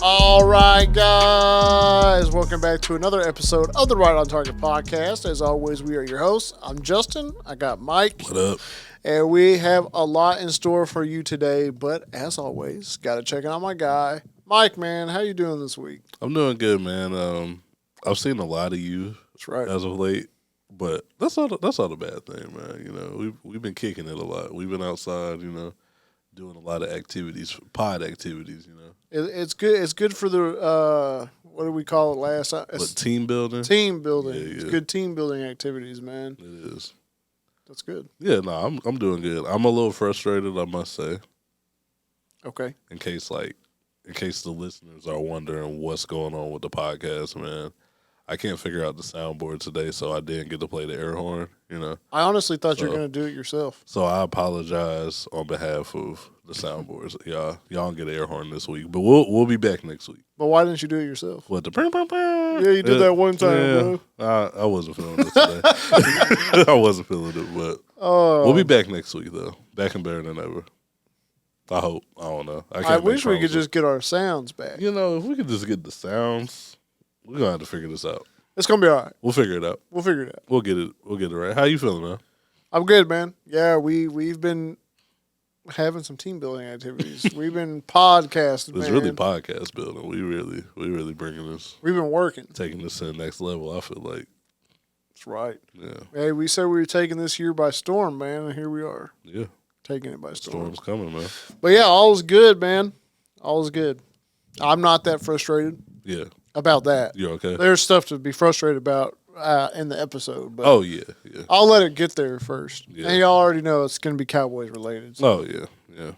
All right, guys. Welcome back to another episode of the Right on Target podcast. As always, we are your hosts. I'm Justin. I got Mike. What up? And we have a lot in store for you today. But as always, got to check out my guy, Mike, man. How you doing this week? I'm doing good, man. I've seen a lot of you That's right. as of late, but that's not a bad thing, man. You know, we've been kicking it a lot. We've been outside, you know, doing a lot of activities, pod activities, you know. It's good. It's good for the what do we call it last? But team building. Team building. Yeah, It's yeah. good team building activities, man. It is. That's good. Yeah, no, I'm doing good. I'm a little frustrated, I must say. Okay. In case the listeners are wondering what's going on with the podcast, man. I can't figure out the soundboard today, so I didn't get to play the air horn, you know. I honestly thought you were going to do it yourself. So I apologize on behalf of the soundboards. Y'all don't get an air horn this week, but we'll be back next week. But why didn't you do it yourself? What the? Yeah, you did that one time, bro. I wasn't feeling it today. I wasn't feeling it, but we'll be back next week though. Back and better than ever. I hope. I don't know. I wish we could just get our sounds back. You know, if we could just get the sounds, we're gonna have to figure this out. It's gonna be all right. We'll figure it out. We'll figure it out. We'll get it right. How you feeling, man? I'm good, man. Yeah, we've been having some team building activities. We've been podcasting. It's really podcast building. We really bringing this. We've been working, taking this to the next level. I feel like that's right. Yeah. Hey, we said we were taking this year by storm, man, and here we are. Yeah. Taking it by storm. Storm's coming, man. But yeah, all is good, man. All is good. I'm not that frustrated. Yeah. About that. You're okay. There's stuff to be frustrated about in the episode. But oh yeah. I'll let it get there first. Yeah. And y'all already know it's going to be Cowboys related. So. Oh yeah.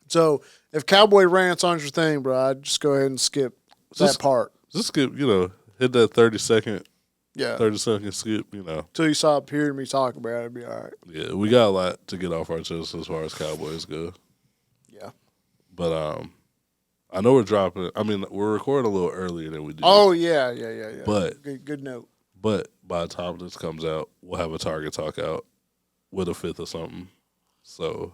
So if Cowboy rants on your thing, bro, I'd just go ahead and skip that part. Just skip, you know, hit that 30-second. Yeah. 30-second skip, you know. Until you stop hearing me talk about it, it'd be all right. Yeah, we got a lot to get off our chest as far as Cowboys go. Yeah. But I know we're dropping. I mean, we're recording a little earlier than we do. Oh yeah. But good note. But by the time this comes out, we'll have a Target Talk out with a fifth or something. So.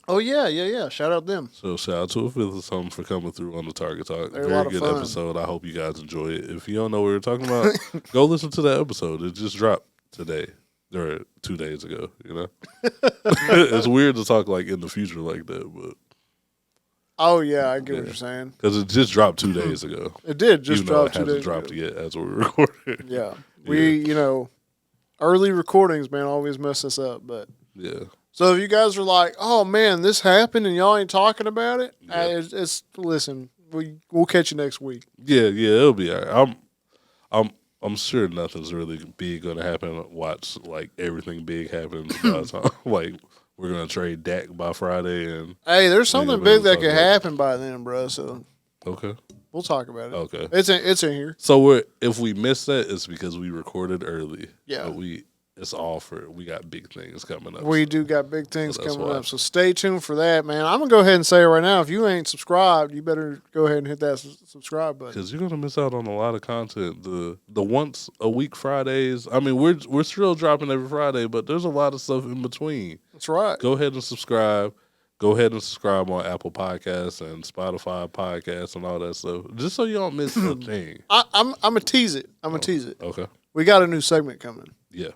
Oh yeah. Shout out them. So shout out to a fifth or something for coming through on the Target Talk. They're Very good episode. I hope you guys enjoy it. If you don't know what we're talking about, go listen to that episode. It just dropped today or 2 days ago. You know, it's weird to talk like in the future like that, but. Oh yeah, I get what you're saying. Because it just dropped 2 days ago. It did just drop 2 days ago. It hasn't dropped yet as we're recording. Yeah. We, early recordings, man, always mess us up. But yeah. So if you guys are like, oh man, this happened and y'all ain't talking about it, it's listen, we'll catch you next week. Yeah, it'll be all right. I'm sure nothing's really big gonna happen. Watch like everything big happens by the time like. We're gonna trade Dak by Friday, and hey, there's something big that could happen by then, bro. So okay, we'll talk about it. Okay, it's in here. So if we miss that, it's because we recorded early. Yeah, but it's all for we got big things coming up. We do got big things coming up, so stay tuned for that, man. I'm gonna go ahead and say it right now. If you ain't subscribed, you better go ahead and hit that subscribe button because you're gonna miss out on a lot of content. The once a week Fridays. I mean, we're still dropping every Friday, but there's a lot of stuff in between. That's right. Go ahead and subscribe. Go ahead and subscribe on Apple Podcasts and Spotify Podcasts and all that stuff, just so you don't miss a thing. I'm gonna tease it. Tease it. Okay. We got a new segment coming. Yeah.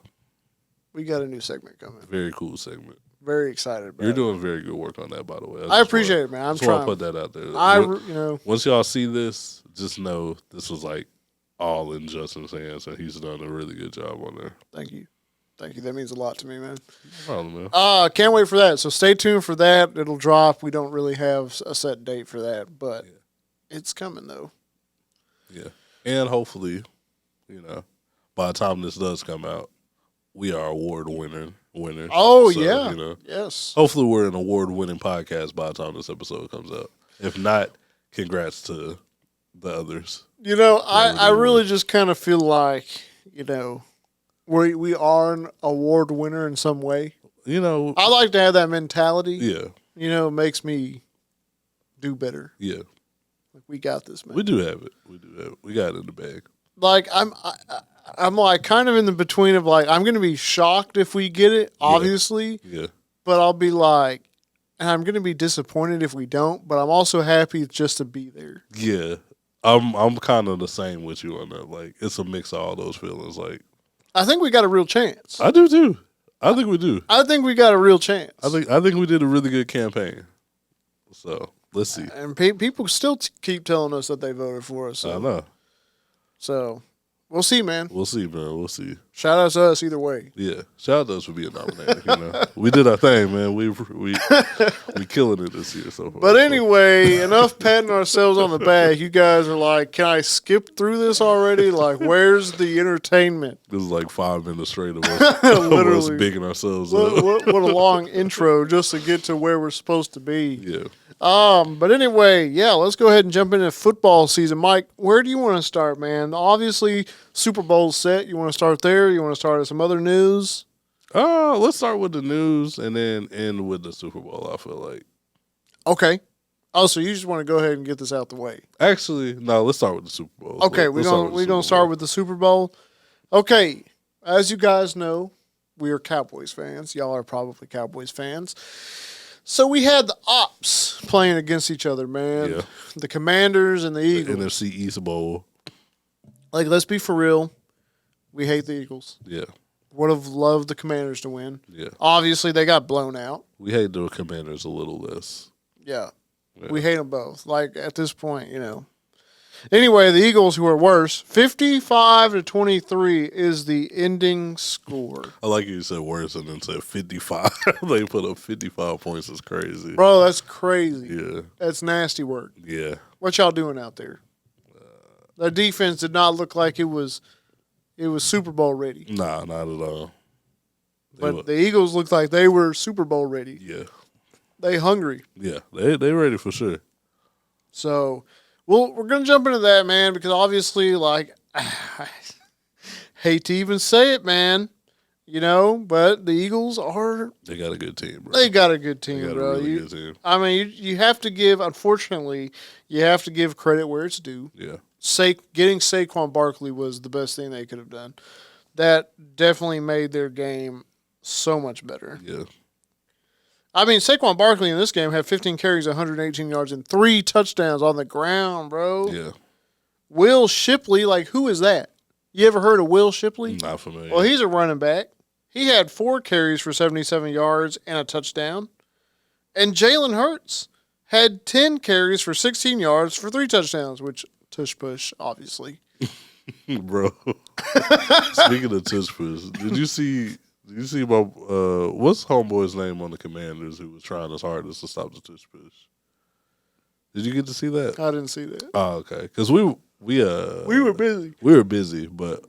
We got a new segment coming. Very cool segment. Very excited about it. You're doing very good work on that, by the way. I appreciate it, man. I'm trying to put that out there. Once y'all see this, just know this was like all in Justin's hands, and he's done a really good job on there. Thank you. That means a lot to me, man. No problem, man. Can't wait for that. So stay tuned for that. It'll drop. We don't really have a set date for that, but it's coming, though. Yeah. And hopefully, by the time this does come out, we are award winners. Oh, so, yeah. Yes. Hopefully we're an award-winning podcast by the time this episode comes out. If not, congrats to the others. I really just kind of feel like, we are an award winner in some way. I like to have that mentality. Yeah. It makes me do better. Yeah. Like, we got this, man. We do have it. We got it in the bag. Like, I'm like kind of in the between of like, I'm going to be shocked if we get it, obviously. Yeah. But I'll be like, and I'm going to be disappointed if we don't, but I'm also happy just to be there. Yeah. I'm kind of the same with you on that. Like, it's a mix of all those feelings. Like, I think we got a real chance. I do too. I think we do. I think we got a real chance. I think we did a really good campaign. So let's see. And people still keep telling us that they voted for us. So. I know. So we'll see, man. We'll see, man. We'll see. Shout out to us either way. Yeah, shout out to us for being nominated. We did our thing, man. We killing it this year so far. But anyway, enough patting ourselves on the back. You guys are like, can I skip through this already? Like, where's the entertainment? This is like 5 minutes straight of us, literally bigging ourselves up. What a long intro just to get to where we're supposed to be. Yeah. But anyway, yeah, let's go ahead and jump into football season. Mike, where do you want to start, man? Obviously, Super Bowl's set. You want to start there? You want to start at some other news? Let's start with the news and then end with the Super Bowl, I feel like. Okay. Oh, so you just want to go ahead and get this out the way? Actually, no, let's start with the Super Bowl. Okay, we're gonna start with the Super Bowl. Okay, as you guys know, we are Cowboys fans. Y'all are probably Cowboys fans. So we had the Ops playing against each other, man. Yeah. The Commanders and the Eagles. The NFC East Bowl. Like, let's be for real. We hate the Eagles. Yeah. Would have loved the Commanders to win. Yeah. Obviously, they got blown out. We hate the Commanders a little less. Yeah. We hate them both. Like, at this point, Anyway, the Eagles, who are worse, 55-23 is the ending score. I like you said worse and then said 55. They put up 55 points. It's crazy. Bro, that's crazy. Yeah. That's nasty work. Yeah. What y'all doing out there? The defense did not look like it was Super Bowl ready. Nah, not at all. But the Eagles looked like they were Super Bowl ready. Yeah. They hungry. Yeah. They ready for sure. So, we're going to jump into that, man, because obviously, like, I hate to even say it, man, but the Eagles They got a good team, bro. They got a good team, They got bro. a really good team. I mean, you have to give, unfortunately, you have to give credit where it's due. Yeah. Getting Saquon Barkley was the best thing they could have done. That definitely made their game so much better. Yeah. I mean, Saquon Barkley in this game had 15 carries, 118 yards, and 3 touchdowns on the ground, bro. Yeah. Will Shipley, like, who is that? You ever heard of Will Shipley? Not familiar. Well, he's a running back. He had 4 carries for 77 yards and a touchdown. And Jalen Hurts had 10 carries for 16 yards for 3 touchdowns, which tush push, obviously. Bro. Speaking of tush push, did you see my what's homeboy's name on the Commanders who was trying his hardest to stop the tush push? Did you get to see that? I didn't see that. Oh, okay. Because we were busy. We were busy, but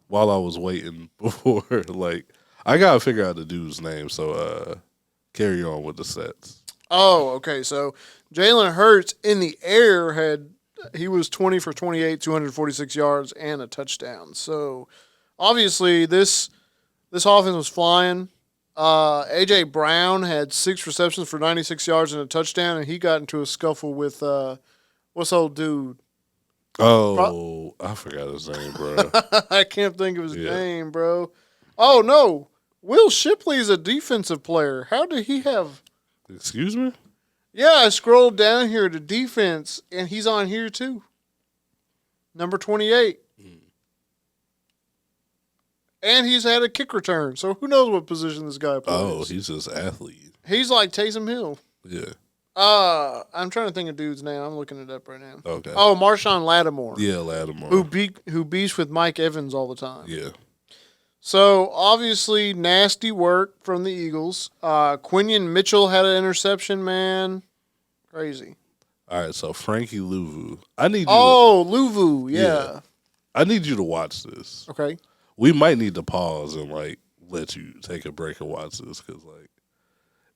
while I was waiting before, like, I gotta figure out the dude's name. So carry on with the sets. Oh, okay. So Jalen Hurts in the air he was 20 for 28, 246 yards and a touchdown. So obviously this offense was flying. A.J. Brown had 6 receptions for 96 yards and a touchdown, and he got into a scuffle with what's old dude? Oh, I forgot his name, bro. I can't think of his name, bro. Oh, no. Will Shipley is a defensive player. How did he have... Excuse me? Yeah, I scrolled down here to defense, and he's on here too. Number 28. And he's had a kick return, so who knows what position this guy plays. Oh, he's just athlete. He's like Taysom Hill. Yeah. I'm trying to think of dude's name. I'm looking it up right now. Okay. Oh, Marshawn Lattimore. Yeah, Lattimore. Who beefs with Mike Evans all the time. Yeah. So, obviously, nasty work from the Eagles. Quinion Mitchell had an interception, man. Crazy. All right, so Frankie Louvu. I need you Louvu, yeah. I need you to watch this. Okay. We might need to pause and, like, let you take a break and watch this because, like,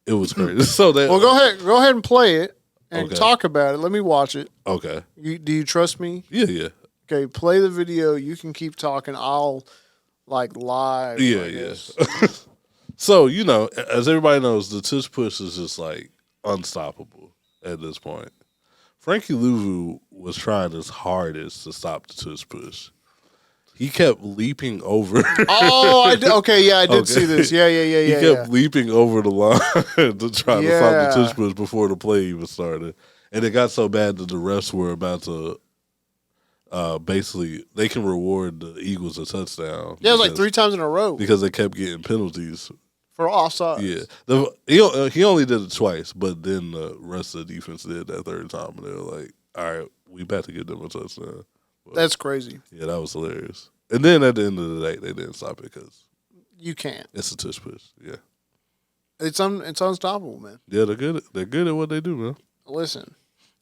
it was crazy. So that Well, go ahead and play it and talk about it. Let me watch it. Okay. Do you trust me? Yeah. Okay, play the video. You can keep talking. I'll, like, live. Yeah. So, as everybody knows, the tush push is just, like, unstoppable at this point. Frankie Louvu was trying his hardest to stop the tush push. He kept leaping over. Oh, I did. Okay, yeah, I did see this. Yeah. He kept leaping over the line to try to stop the tush push before the play even started. And it got so bad that the refs were about to basically, they can reward the Eagles a touchdown. Yeah, it was like 3 times in a row. Because they kept getting penalties. For offsides. Yeah. He only did it twice, but then the rest of the defense did that third time. And they were like, all right, we about to give them a touchdown. But, that's crazy. Yeah, that was hilarious. And then at the end of the day, they didn't stop it because you can't. It's a tush push. Yeah, it's unstoppable, man. Yeah, they're good. They're good at what they do, man. Listen,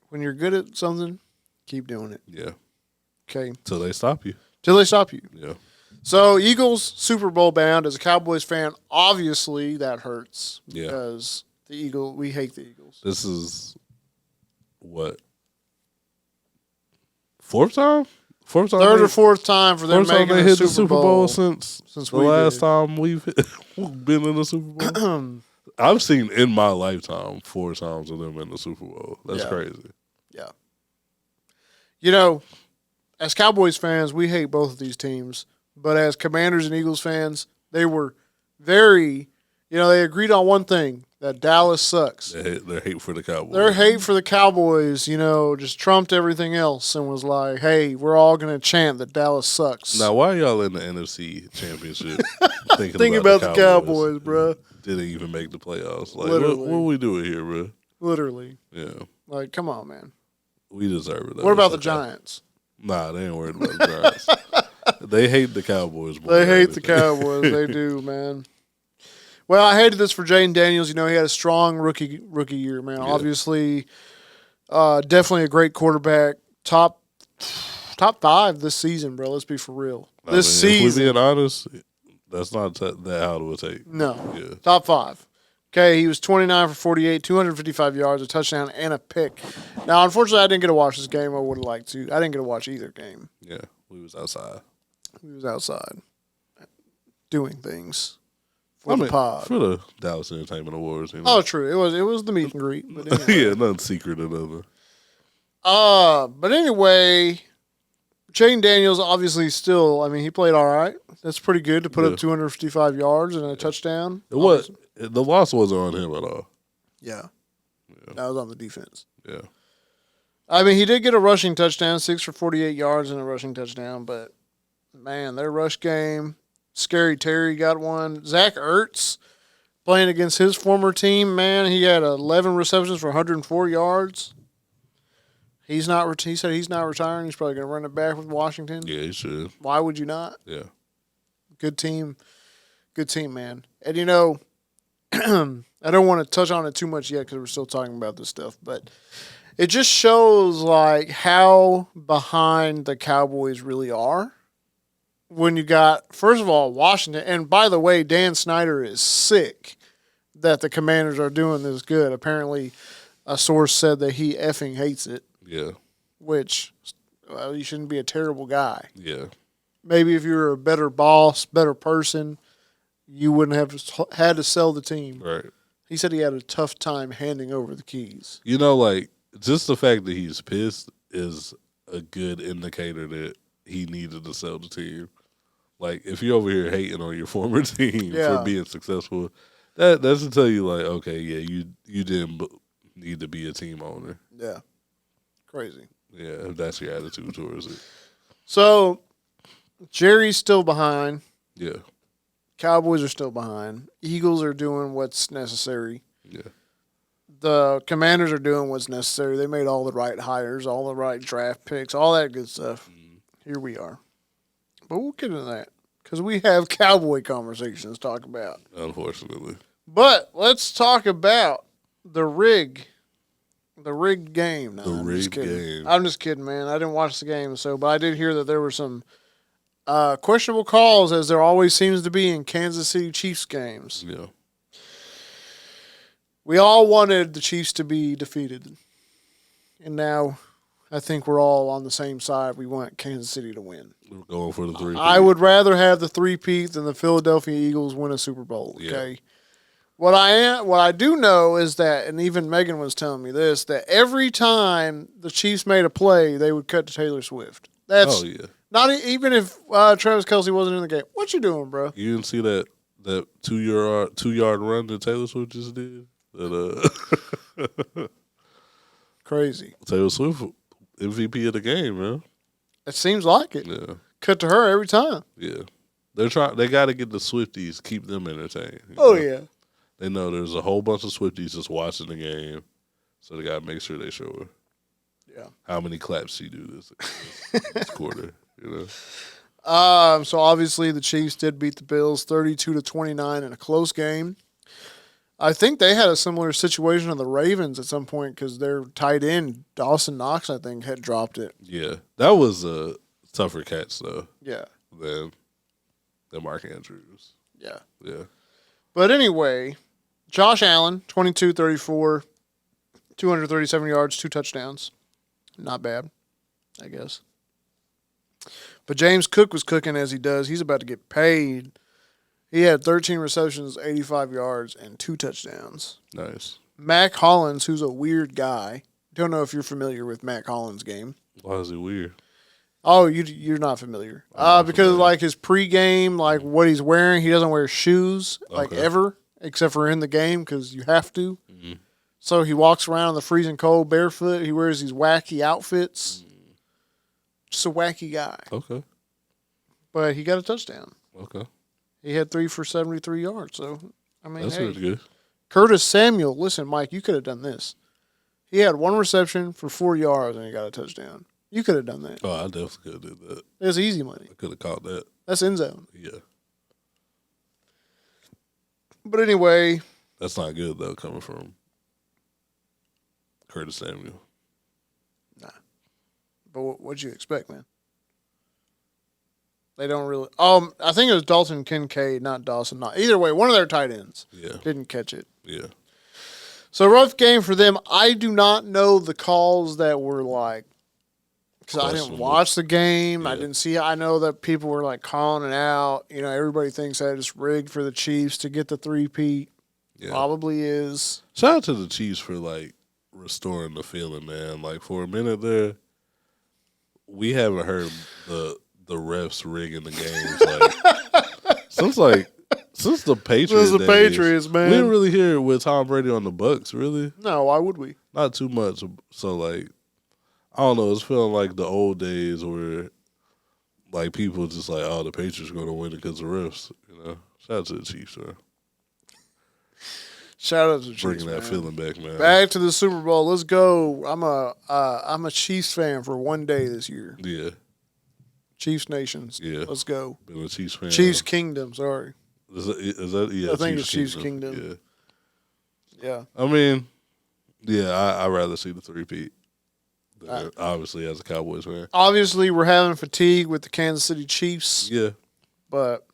when you're good at something, keep doing it. Yeah. Okay. Till they stop you. Yeah. So Eagles Super Bowl bound. As a Cowboys fan, obviously that hurts. Yeah. Because we hate the Eagles. This is what, third or fourth time for them making they the hit Super the Super Bowl since the last time we've been in the Super Bowl. I've seen in my lifetime 4 times of them in the Super Bowl. That's crazy. Yeah. As Cowboys fans, we hate both of these teams. But as Commanders and Eagles fans, they were very, they agreed on one thing, that Dallas sucks. Their hate for the Cowboys. Their hate for the Cowboys, just trumped everything else and was like, hey, we're all going to chant that Dallas sucks. Now, why are y'all in the NFC Championship thinking about the Cowboys, bro? Didn't even make the playoffs. Like, Literally. what are we doing here, bro? Literally. Yeah. Like, come on, man. We deserve it. What about the Giants? Nah, they ain't worried about the Giants. They hate the Cowboys more. They hate the Cowboys. They do, man. Well, I hated this for Jaden Daniels. He had a strong rookie year, man. Yeah. Obviously, definitely a great quarterback. Top 5 this season, bro. Let's be for real. This season. If we're being honest, that's not that out of a take. No. Yeah. Top 5. Okay, he was 29 for 48, 255 yards, a touchdown, and a pick. Now, unfortunately, I didn't get to watch this game. I would have liked to. I didn't get to watch either game. Yeah, we was outside. Doing things. For the pod. For the Dallas Entertainment Awards. Oh, true. It was the meet and greet. But anyway. Yeah, nothing secret or nothing. But anyway, Jaden Daniels obviously still, he played all right. That's pretty good to put up 255 yards and a touchdown. The loss wasn't on him at all. Yeah. That was on the defense. Yeah. He did get a rushing touchdown, 6 for 48 yards and a rushing touchdown, but man, their rush game, Scary Terry got one. Zach Ertz playing against his former team, man, he had 11 receptions for 104 yards. He said he's not retiring. He's probably going to run it back with Washington. Yeah, he should. Why would you not? Yeah. Good team, man. And I don't want to touch on it too much yet because we're still talking about this stuff, but it just shows like how behind the Cowboys really are. When you got, first of all, Washington, and by the way, Dan Snyder is sick that the Commanders are doing this good. Apparently, a source said that he effing hates it. Yeah. Which, you shouldn't be a terrible guy. Yeah. Maybe if you were a better boss, better person, you wouldn't have had to sell the team. Right. He said he had a tough time handing over the keys. Just the fact that he's pissed is a good indicator that he needed to sell the team. Like, if you're over here hating on your former team for being successful, that's to tell you, like, okay, yeah, you didn't need to be a team owner. Yeah. Crazy. Yeah, if that's your attitude towards it. So, Jerry's still behind. Yeah. Cowboys are still behind. Eagles are doing what's necessary. Yeah. The Commanders are doing what's necessary. They made all the right hires, all the right draft picks, all that good stuff. Here we are. But we'll get into that because we have Cowboy conversations to talk about. Unfortunately. But let's talk about the rigged game. No, I'm just kidding, man. I didn't watch the game, but I did hear that there were some questionable calls, as there always seems to be in Kansas City Chiefs games. Yeah. We all wanted the Chiefs to be defeated. And now I think we're all on the same side. We want Kansas City to win. We're going for the three-peat. I would rather have the three-peat than the Philadelphia Eagles win a Super Bowl, okay? Yeah. What I do know is that, and even Megan was telling me this, that every time the Chiefs made a play, they would cut to Taylor Swift. Not Not even if Travis Kelce wasn't in the game. What you doing, bro? You didn't see that 2-yard run that Taylor Swift just did? That Crazy. Taylor Swift MVP of the game, man. It seems like it. Yeah. Cut to her every time. Yeah. They got to get the Swifties, keep them entertained. Oh, yeah. They know there's a whole bunch of Swifties just watching the game, so they got to make sure they show her. Yeah. How many claps she do this quarter, So obviously the Chiefs did beat the Bills 32-29 in a close game. I think they had a similar situation on the Ravens at some point because their tight end, Dawson Knox, I think, had dropped it. Yeah. That was a tougher catch, though. Yeah. Than Mark Andrews. Yeah. Yeah. But anyway, Josh Allen, 22-34, 237 yards, 2 touchdowns. Not bad, I guess. But James Cook was cooking as he does. He's about to get paid. He had 13 receptions, 85 yards, and 2 touchdowns. Nice. Mac Hollins, who's a weird guy. Don't know if you're familiar with Mac Hollins' game. Why is he weird? Oh, you're not familiar. Because like his pregame, like what he's wearing, he doesn't wear shoes like ever, except for in the game because you have to. Mm-hmm. So he walks around in the freezing cold barefoot. He wears these wacky outfits. Just a wacky guy. Okay. But he got a touchdown. Okay. He had 3 for 73 yards. So, I mean, that's really good. Curtis Samuel, listen, Mike, you could have done this. He had 1 reception for 4 yards and he got a touchdown. You could have done that. Oh, I definitely could have did that. It's easy money. I could have caught that. That's end zone. Yeah. But anyway. That's not good, though, coming from Curtis Samuel. Nah. But what'd you expect, man? They don't really. I think it was Dalton Kincaid, not Dawson. Either way, one of their tight ends. Yeah. Didn't catch it. Yeah. So rough game for them. I do not know the calls that were like, because I didn't watch the game. Yeah. I didn't see. I know that people were like calling it out. You know, everybody thinks that it's rigged for the Chiefs to get the three-peat. Yeah. Probably is. Shout out to the Chiefs for like restoring the feeling, man. Like for a minute there, we haven't heard the refs rigging the games since the Patriots. Since the Patriots, man. We didn't really hear it with Tom Brady on the Bucs, really. No, why would we? Not too much. So like, I don't know. It's feeling like the old days where like people just like, oh, the Patriots are going to win it because of refs. You know, shout out to the Chiefs, man. Shout out to the Chiefs, bringing that feeling back, man. Back to the Super Bowl. Let's go. I'm a Chiefs fan for one day this year. Yeah. Chiefs Nations. Yeah. Let's go. Been a Chiefs fan. Chiefs Kingdom, sorry. Is that yeah, I think it's Chiefs Kingdom. Yeah. I mean, yeah, I'd rather see the three-peat. Obviously, as a Cowboys fan. Obviously, we're having fatigue with the Kansas City Chiefs. Yeah. But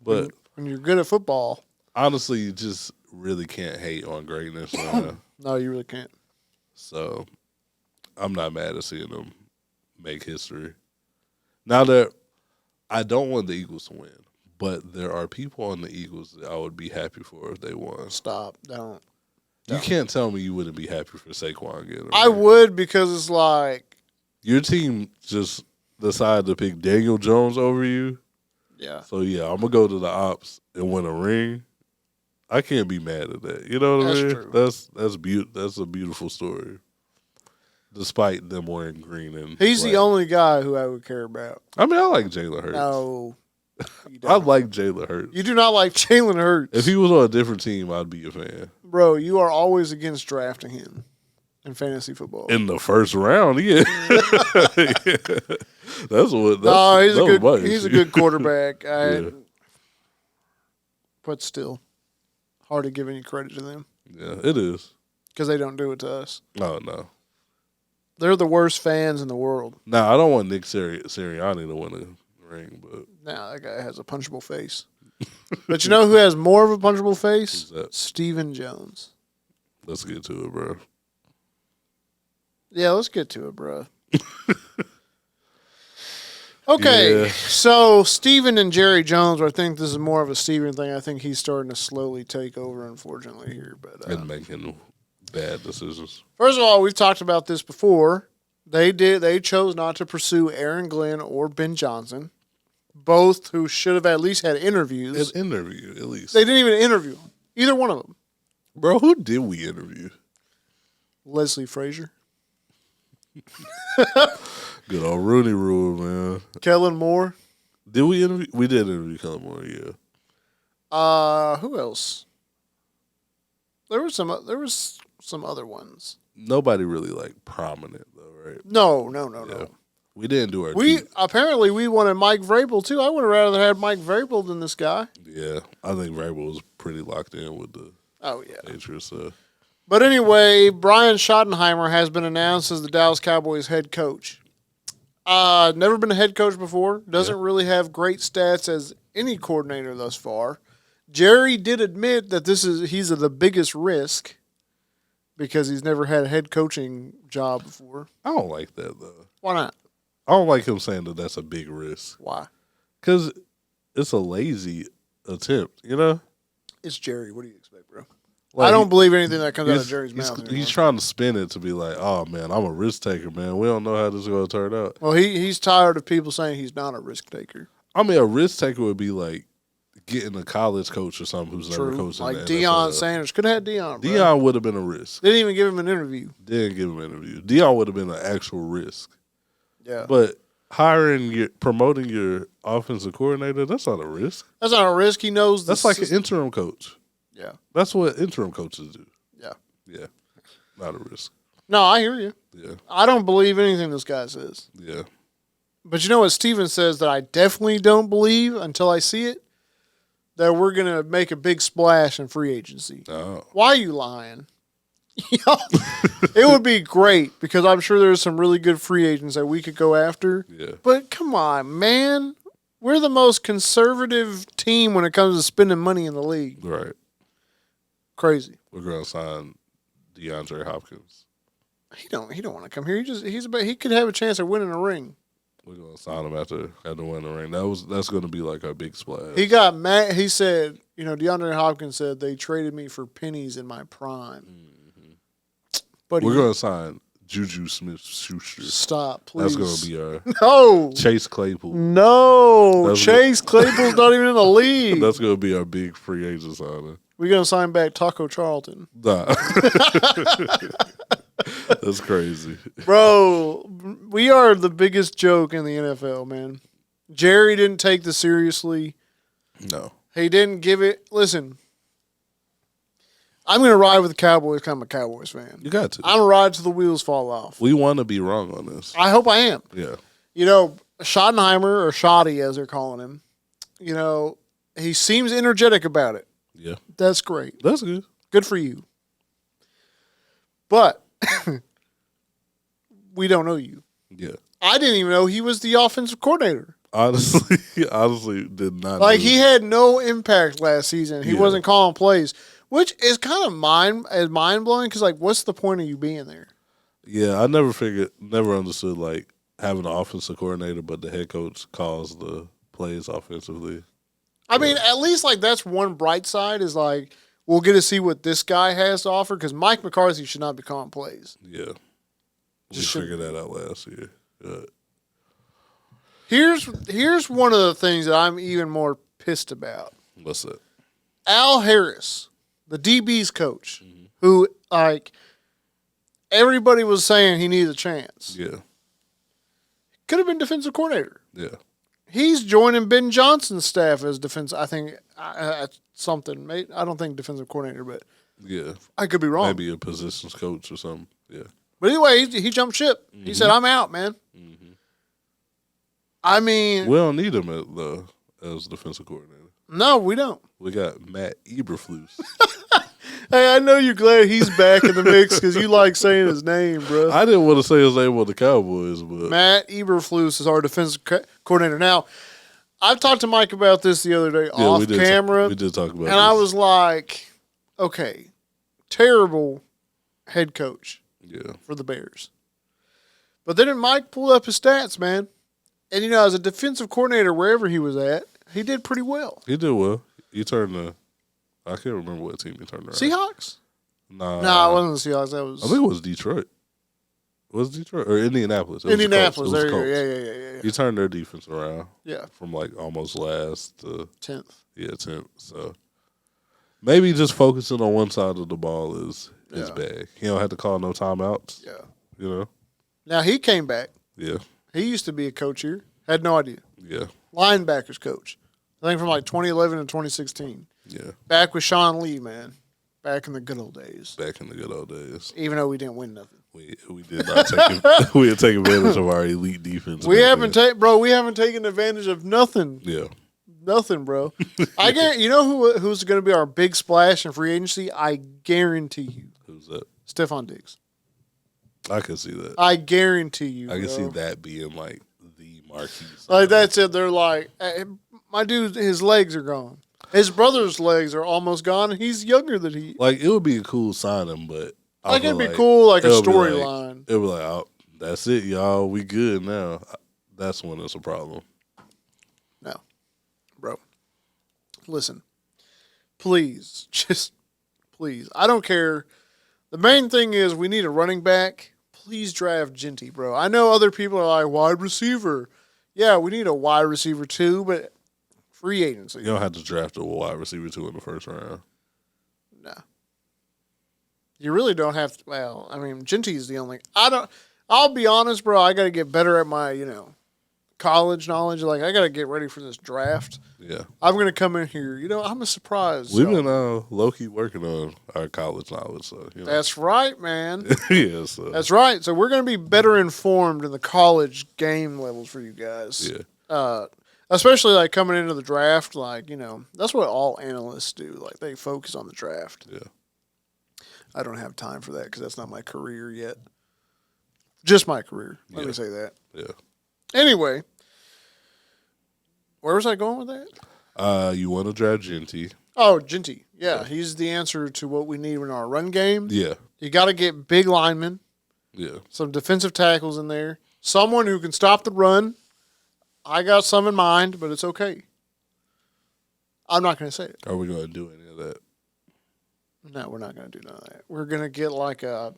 when you're good at football. Honestly, you just really can't hate on greatness. No, you really can't. So, I'm not mad at seeing them make history. Now that I don't want the Eagles to win, but there are people on the Eagles that I would be happy for if they won. Stop. Don't. You can't tell me you wouldn't be happy for Saquon getting. I would, because it's like your team just decided to pick Daniel Jones over you. Yeah. So yeah, I'm gonna go to the ops and win a ring. I can't be mad at that. You know what I mean? True. That's a beautiful story. Despite them wearing green and he's black. The only guy who I would care about. I mean, I like Jalen Hurts. No. I like Jalen Hurts. You do not like Jalen Hurts. If he was on a different team, I'd be a fan. Bro, you are always against drafting him in fantasy football. In the first round, yeah. That's what. He's a good quarterback. But still, hard to give any credit to them. Yeah, it is. Because they don't do it to us. Oh, no. They're the worst fans in the world. No, I don't want Nick Sirianni to win a ring, but nah, that guy has a punchable face. But you know who has more of a punchable face? Who's that? Stephen Jones. Let's get to it, bro. Yeah, let's get to it, bro. Okay, So Stephen and Jerry Jones, I think this is more of a Stephen thing. I think he's starting to slowly take over, unfortunately, here. But and making bad decisions. First of all, we've talked about this before. They chose not to pursue Aaron Glenn or Ben Johnson, both who should have at least had interviews. An interview, at least. They didn't even interview them, either one of them. Bro, who did we interview? Leslie Frazier. Good old Rooney Rule, man. Kellen Moore. Did we interview? We did interview Kellen Moore, yeah. Who else? There was some other ones. Nobody really like prominent though, right? No. We didn't do our. Apparently we wanted Mike Vrabel too. I would have rather had Mike Vrabel than this guy. Yeah, I think Vrabel was pretty locked in with the. Oh yeah. Patriots. So. But anyway, Brian Schottenheimer has been announced as the Dallas Cowboys head coach. Never been a head coach before. Doesn't really have great stats as any coordinator thus far. Jerry did admit that he's the biggest risk because he's never had a head coaching job before. I don't like that though. Why not? I don't like him saying that that's a big risk. Why? Because it's a lazy attempt, you know? It's Jerry. What do you expect, bro? Like, I don't believe anything that comes out of Jerry's mouth anymore. He's trying to spin it to be like, oh, man, I'm a risk taker, man. We don't know how this is going to turn out. Well, he's tired of people saying he's not a risk taker. I mean, a risk taker would be like getting a college coach or something who's never coached in like the Deion NFL. Sanders. Could have had Deion, bro. Deion would have been a risk. Didn't even give him an interview. Didn't give him an interview. Deion would have been an actual risk. Yeah. But promoting your offensive coordinator, that's not a risk. That's not a risk. He knows that's like an interim coach. Yeah. That's what interim coaches do. Yeah. Yeah. Not a risk. No, I hear you. Yeah. I don't believe anything this guy says. Yeah. But you know what Steven says that I definitely don't believe until I see it? That we're going to make a big splash in free agency. Oh. Why are you lying? It would be great because I'm sure there's some really good free agents that we could go after. Yeah. But come on, man. We're the most conservative team when it comes to spending money in the league. Right. Crazy. We're going to sign DeAndre Hopkins. He don't want to come here. He could have a chance of winning a ring. We're going to sign him after winning the ring. That's going to be like our big splash. He got mad. He said, DeAndre Hopkins said they traded me for pennies in my prime. Mm-hmm. But we're going to sign Juju Smith-Schuster. Stop, please. That's going to be our Chase Claypool. No, Chase Claypool's not even in the league. That's going to be our big free agent signing. We're going to sign back Taco Charlton. Nah. That's crazy. Bro, we are the biggest joke in the NFL, man. Jerry didn't take this seriously. No. He didn't give it. Listen, I'm going to ride with the Cowboys because I'm a Cowboys fan. You got to. I'm going to ride till the wheels fall off. We want to be wrong on this. I hope I am. Yeah. Schottenheimer, or Shoddy as they're calling him, he seems energetic about it. Yeah. That's great. That's good. Good for you. But we don't know you. Yeah. I didn't even know he was the offensive coordinator. Honestly did not know. He had no impact last season. He wasn't calling plays, which is kind of mind-blowing because, what's the point of you being there? Yeah, I never understood, having an offensive coordinator, but the head coach calls the plays offensively. I mean, at least, that's one bright side is, we'll get to see what this guy has to offer because Mike McCarthy should not be calling plays. Yeah. We figured that out last year. Yeah. Here's one of the things that I'm even more pissed about. What's that? Al Harris, the DB's coach, who, everybody was saying he needs a chance. Yeah. Could have been defensive coordinator. Yeah. He's joining Ben Johnson's staff as defense. I think something. I don't think defensive coordinator, but yeah, I could be wrong. Maybe a positions coach or something. Yeah. But anyway, he jumped ship. Mm-hmm. He said, "I'm out, man." Mm-hmm. I mean, we don't need him as defensive coordinator. No, we don't. We got Matt Eberflus. Hey, I know you're glad he's back in the mix because you like saying his name, bro. I didn't want to say his name on the Cowboys, but Matt Eberflus is our defensive coordinator. Now, I've talked to Mike about this the other day off camera. We did talk about it. And I was like, okay, terrible head coach for the Bears. But then Mike pulled up his stats, man. And, as a defensive coordinator, wherever he was at, he did pretty well. He did well. He turned I can't remember what team he turned around. Seahawks? Nah. No, it wasn't the Seahawks. I think it was Detroit. Was Detroit or Indianapolis? It was Indianapolis. the There Colts. you It was go. the Colts. Yeah. He turned their defense around. Yeah. From like almost last to 10th. Yeah, 10th. So maybe just focusing on one side of the ball is bad. He don't have to call no timeouts. Yeah. You know? Now he came back. Yeah. He used to be a coach here. Had no idea. Yeah. Linebackers coach. I think from like 2011 to 2016. Yeah. Back with Sean Lee, man. Back in the good old days. Back in the good old days. Even though we didn't win nothing. We did not take we had taken advantage of our elite defense. We haven't taken advantage of nothing. Yeah. Nothing, bro. I guarantee. You know who's going to be our big splash in free agency? I guarantee you. Who's that? Stephon Diggs. I can see that. I guarantee you. I can bro. see that being like the marquee. Like that's it. They're like, my dude, his legs are gone. His brother's legs are almost gone. He's younger than he. Like it would be a cool signing, but Like it'd be cool, like a it'll be storyline. It would be like, oh, that's it, y'all. We good now. That's when it's a problem. No, bro. Listen, please, just please. I don't care. The main thing is we need a running back. Please draft Genty, bro. I know other people are like wide receiver. Yeah, we need a wide receiver too, but free agency. You don't have to draft a wide receiver 2 in the first round. No. You really don't have to. Well, I mean, Genty is the only. I'll be honest, bro. I got to get better at my, college knowledge. Like, I got to get ready for this draft. Yeah. I'm going to come in here. I'm a surprise. We've been low-key working on our college knowledge. So, That's right, man. Yeah. So. That's right. So we're going to be better informed in the college game levels for you guys. Yeah. Especially, like, coming into the draft. Like, that's what all analysts do. Like, they focus on the draft. Yeah. I don't have time for that because that's not my career yet. Just my career. Let me say that. Yeah. Anyway, where was I going with that? You want to draft Genty. Oh, Genty. Yeah, he's the answer to what we need in our run game. Yeah. You got to get big linemen. Yeah. Some defensive tackles in there. Someone who can stop the run. I got some in mind, but it's okay. I'm not going to say it. Are we going to do any of that? No, we're not going to do none of that. We're going to get like a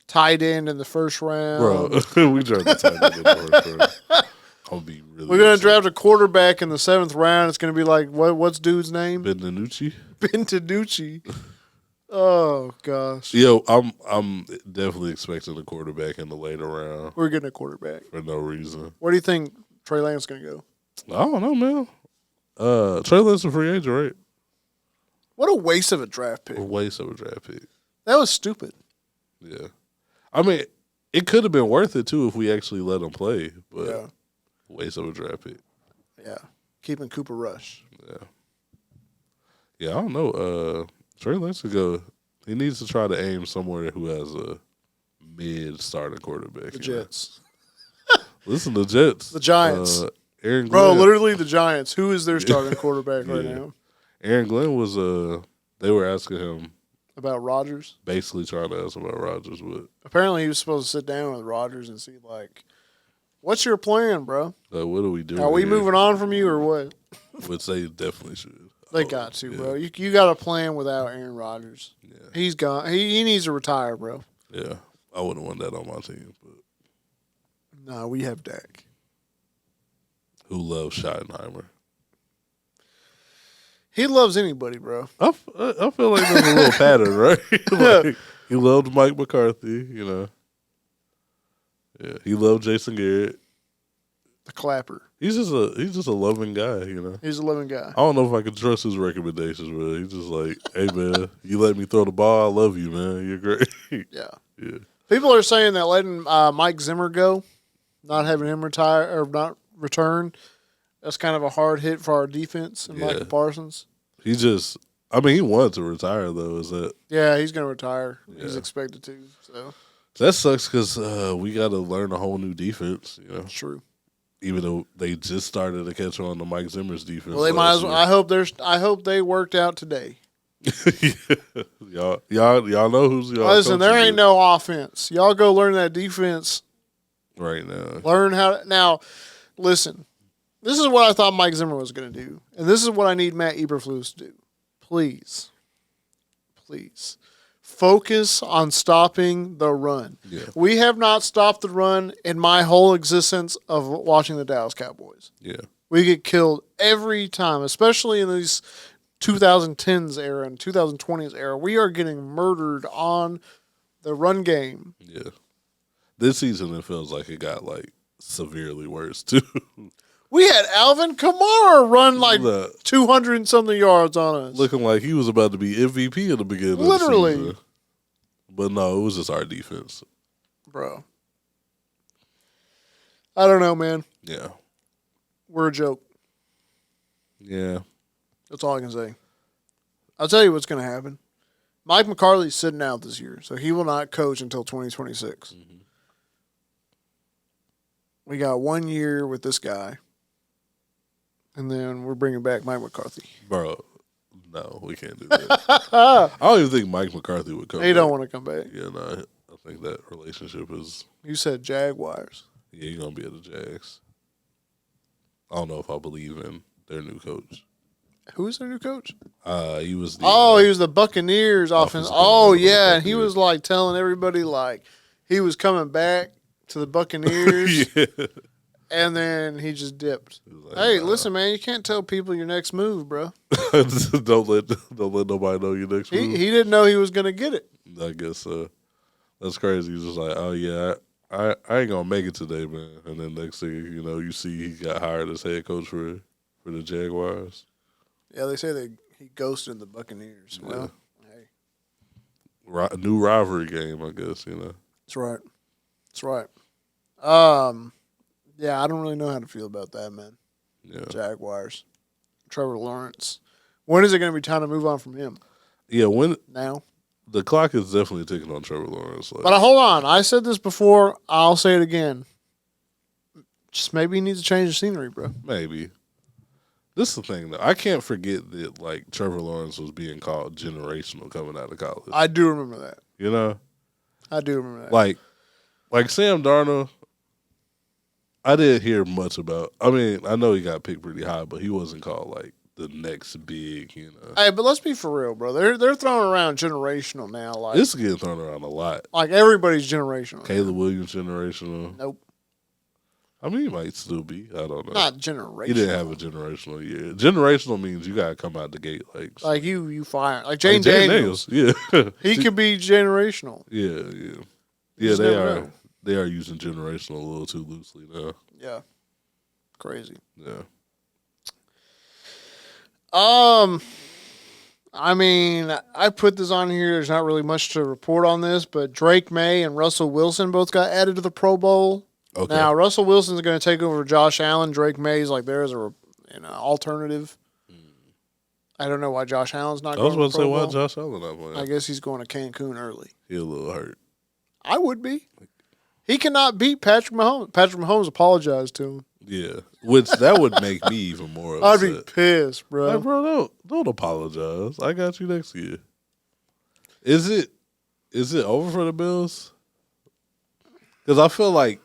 tight end in the first round. Bro, we draft the tight end in the first round. I'll be really We're going to draft a quarterback in the 7th round. It's going to be like, what's dude's name? Benanucci. Bentanucci. Oh, gosh. Yo, I'm definitely expecting a quarterback in the later round. We're getting a quarterback. For no reason. Where do you think Trey Lance is going to go? I don't know, man. Trey Lance is a free agent, right? What a waste of a draft pick. A waste of a draft pick. That was stupid. Yeah. I mean, it could have been worth it, too, if we actually let him play. But Yeah. waste of a draft pick. Yeah. Keeping Cooper Rush. Yeah. Yeah, I don't know. Trey Lance could go. He needs to try to aim somewhere who has a mid-starting quarterback. The Jets. Listen, the Jets. The Giants. Aaron Glenn. Bro, literally the Giants. Who is their starting quarterback right now? Aaron Glenn was they were asking him About Rodgers? basically trying to ask him about Rodgers, but Apparently he was supposed to sit down with Rodgers and see, like, what's your plan, bro? what are we doing? Are we here? moving on from you or what? Which they definitely should. They got to, yeah. bro. You got a plan without Aaron Rodgers. Yeah. He's gone. He needs to retire, bro. Yeah. I wouldn't want that on my team, but No, we have Dak. who loves Schottenheimer? He loves anybody, bro. I feel like there's a little pattern, right? Like, he loved Mike McCarthy, Yeah, he loved Jason Garrett. The clapper. He's just a loving guy, He's a living guy. I don't know if I can trust his recommendations, bro. He's just like, hey man, you let me throw the ball, I love you, man. You're great. Yeah. Yeah. People are saying that letting Mike Zimmer go, not having him retire or not return, that's kind of a hard hit for our defense and Michael Parsons. He wanted to retire though. Is that? Yeah, he's going to retire. Yeah. He's expected to. So That sucks because we got to learn a whole new defense. true. Even though they just started to catch on to Mike Zimmer's defense. Well, they might as well. I hope they worked out today. Y'all know who's y'all. Listen, there coaches ain't no offense. Y'all go learn that defense. right now. Learn how to now. Listen, this is what I thought Mike Zimmer was going to do, and this is what I need Matt Eberflus to do. Please, focus on stopping the run. Yeah. We have not stopped the run in my whole existence of watching the Dallas Cowboys. Yeah. We get killed every time, especially in these 2010s era and 2020s era. We are getting murdered on the run game. Yeah. This season, it feels like it got, like, severely worse, too. We had Alvin Kamara run like Look, 200 and something yards on us. looking like he was about to be MVP at the beginning Literally. of the season. But no, it was just our defense. Bro. I don't know, man. Yeah. We're a joke. Yeah. That's all I can say. I'll tell you what's going to happen. Mike McCarthy's sitting out this year, so he will not coach until 2026. Mm-hmm. We got 1 year with this guy, and then we're bringing back Mike McCarthy. Bro, no, we can't do that. I don't even think Mike McCarthy would come He back. don't want to come back. Yeah, no, I think that relationship is... You said Jaguars. Yeah, you're going to be at the Jags. I don't know if I believe in their new coach. Who is their new coach? He was the... He was the Buccaneers offense. Oh, yeah, and he was like telling everybody like he was coming back to the Buccaneers, yeah. and then he just dipped. Like, Hey, listen, man, you can't tell people your next move, bro. don't let nobody know your next move. He didn't know he was gonna get it. I guess that's crazy. He's just like, oh yeah, I ain't gonna make it today, man. And then next thing you know, you see he got hired as head coach for the Jaguars. Yeah, they say he ghosted the Buccaneers. Yeah. Well, hey, New rivalry game, I guess. that's right. That's right. Yeah, I don't really know how to feel about that, man. Yeah. Jaguars. Trevor Lawrence. When is it going to be time to move on from him? Yeah, when Now? the clock is definitely ticking on Trevor Lawrence. Like, But hold on. I said this before. I'll say it again. Just maybe he needs to change the scenery, bro. maybe. This is the thing, though. I can't forget that, like, Trevor Lawrence was being called generational coming out of college. I do remember that. You know? I do remember that. Like Sam Darnold, I didn't hear much about. I mean, I know he got picked pretty high, but he wasn't called, like, the next big, Hey, but let's be for real, bro. They're throwing around generational now. Like, It's getting thrown around a lot. like everybody's generational. Caleb Williams generational. Nope. I mean, he might still be. I don't know. Not generational. He didn't have a generational year. Generational means you got to come out the gate like you fire. Like Jane Jane Daniels. Yeah. He could be generational. Yeah. You Yeah, just they never are. know. They are using generational a little too loosely now. Yeah. Crazy. Yeah. I mean, I put this on here. There's not really much to report on this, but Drake May and Russell Wilson both got added to the Pro Bowl. Okay. Now, Russell Wilson's going to take over Josh Allen. Drake May's like there as a alternative. I don't know why Josh Allen's not I was going about to to the say, Pro why Bowl. Josh Allen not playing? I guess he's going to Cancun early. He a little hurt. I would be. He cannot beat Patrick Mahomes. Patrick Mahomes apologized to him. Yeah. Which, that would make me even more I'd upset. be pissed, bro. Like, bro, don't apologize. I got you next year. Is it over for the Bills? Because I feel like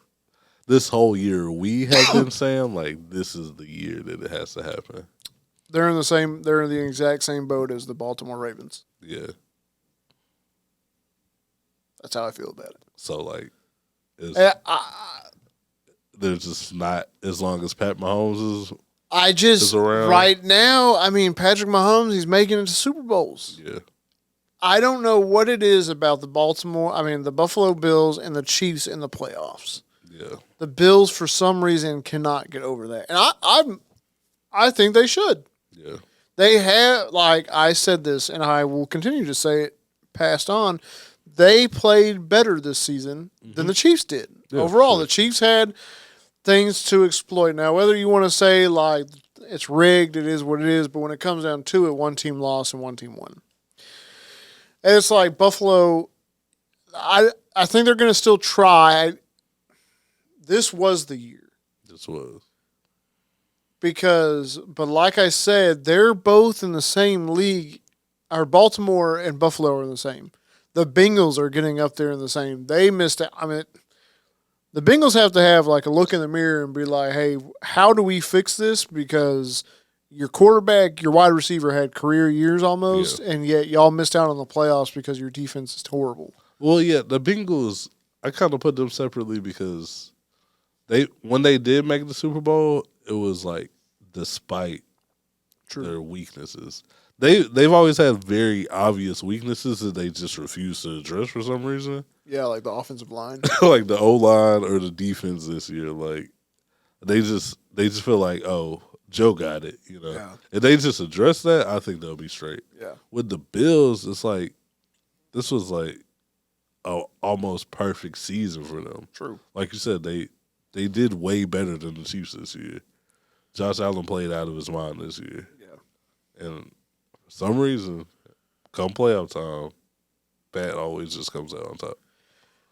this whole year we have been saying, like, this is the year that it has to happen. They're in the exact same boat as the Baltimore Ravens. Yeah. That's how I feel about it. So, like, they're just not, as long as Pat Mahomes is. I just, is around. right now, I mean, Patrick Mahomes, he's making it to Super Bowls. Yeah. I don't know what it is about the Buffalo Bills and the Chiefs in the playoffs. Yeah. The Bills, for some reason, cannot get over that. And I think they should. Yeah. They have, like I said this, and I will continue to say it passed on, they played better this season than the Chiefs did. Yeah, Overall, sure. the Chiefs had things to exploit. Now, whether you want to say, like, it's rigged, it is what it is, but when it comes down to it, one team lost and one team won. And it's like Buffalo, I think they're going to still try. This was the year. This was. But like I said, they're both in the same league. Or Baltimore and Buffalo are in the same. The Bengals are getting up there in the same. They missed it. I mean, the Bengals have to have like a look in the mirror and be like, hey, how do we fix this? Because your quarterback, your wide receiver had career years almost, and yet y'all missed out on the playoffs because your defense is horrible. Well, yeah, the Bengals, I kind of put them separately because when they did make the Super Bowl, it was like despite their weaknesses. They've always had very obvious weaknesses that they just refuse to address for some reason. Yeah, like the offensive line. Like the O-line or the defense this year. Like they just feel like, oh, Joe got it, you know. Yeah. If they just address that, I think they'll be straight. Yeah. With the Bills, it's like this was like a almost perfect season for them. True. Like you said, they did way better than the Chiefs this year. Josh Allen played out of his mind this year. Yeah. And for some reason, come playoff time, Pat always just comes out on top.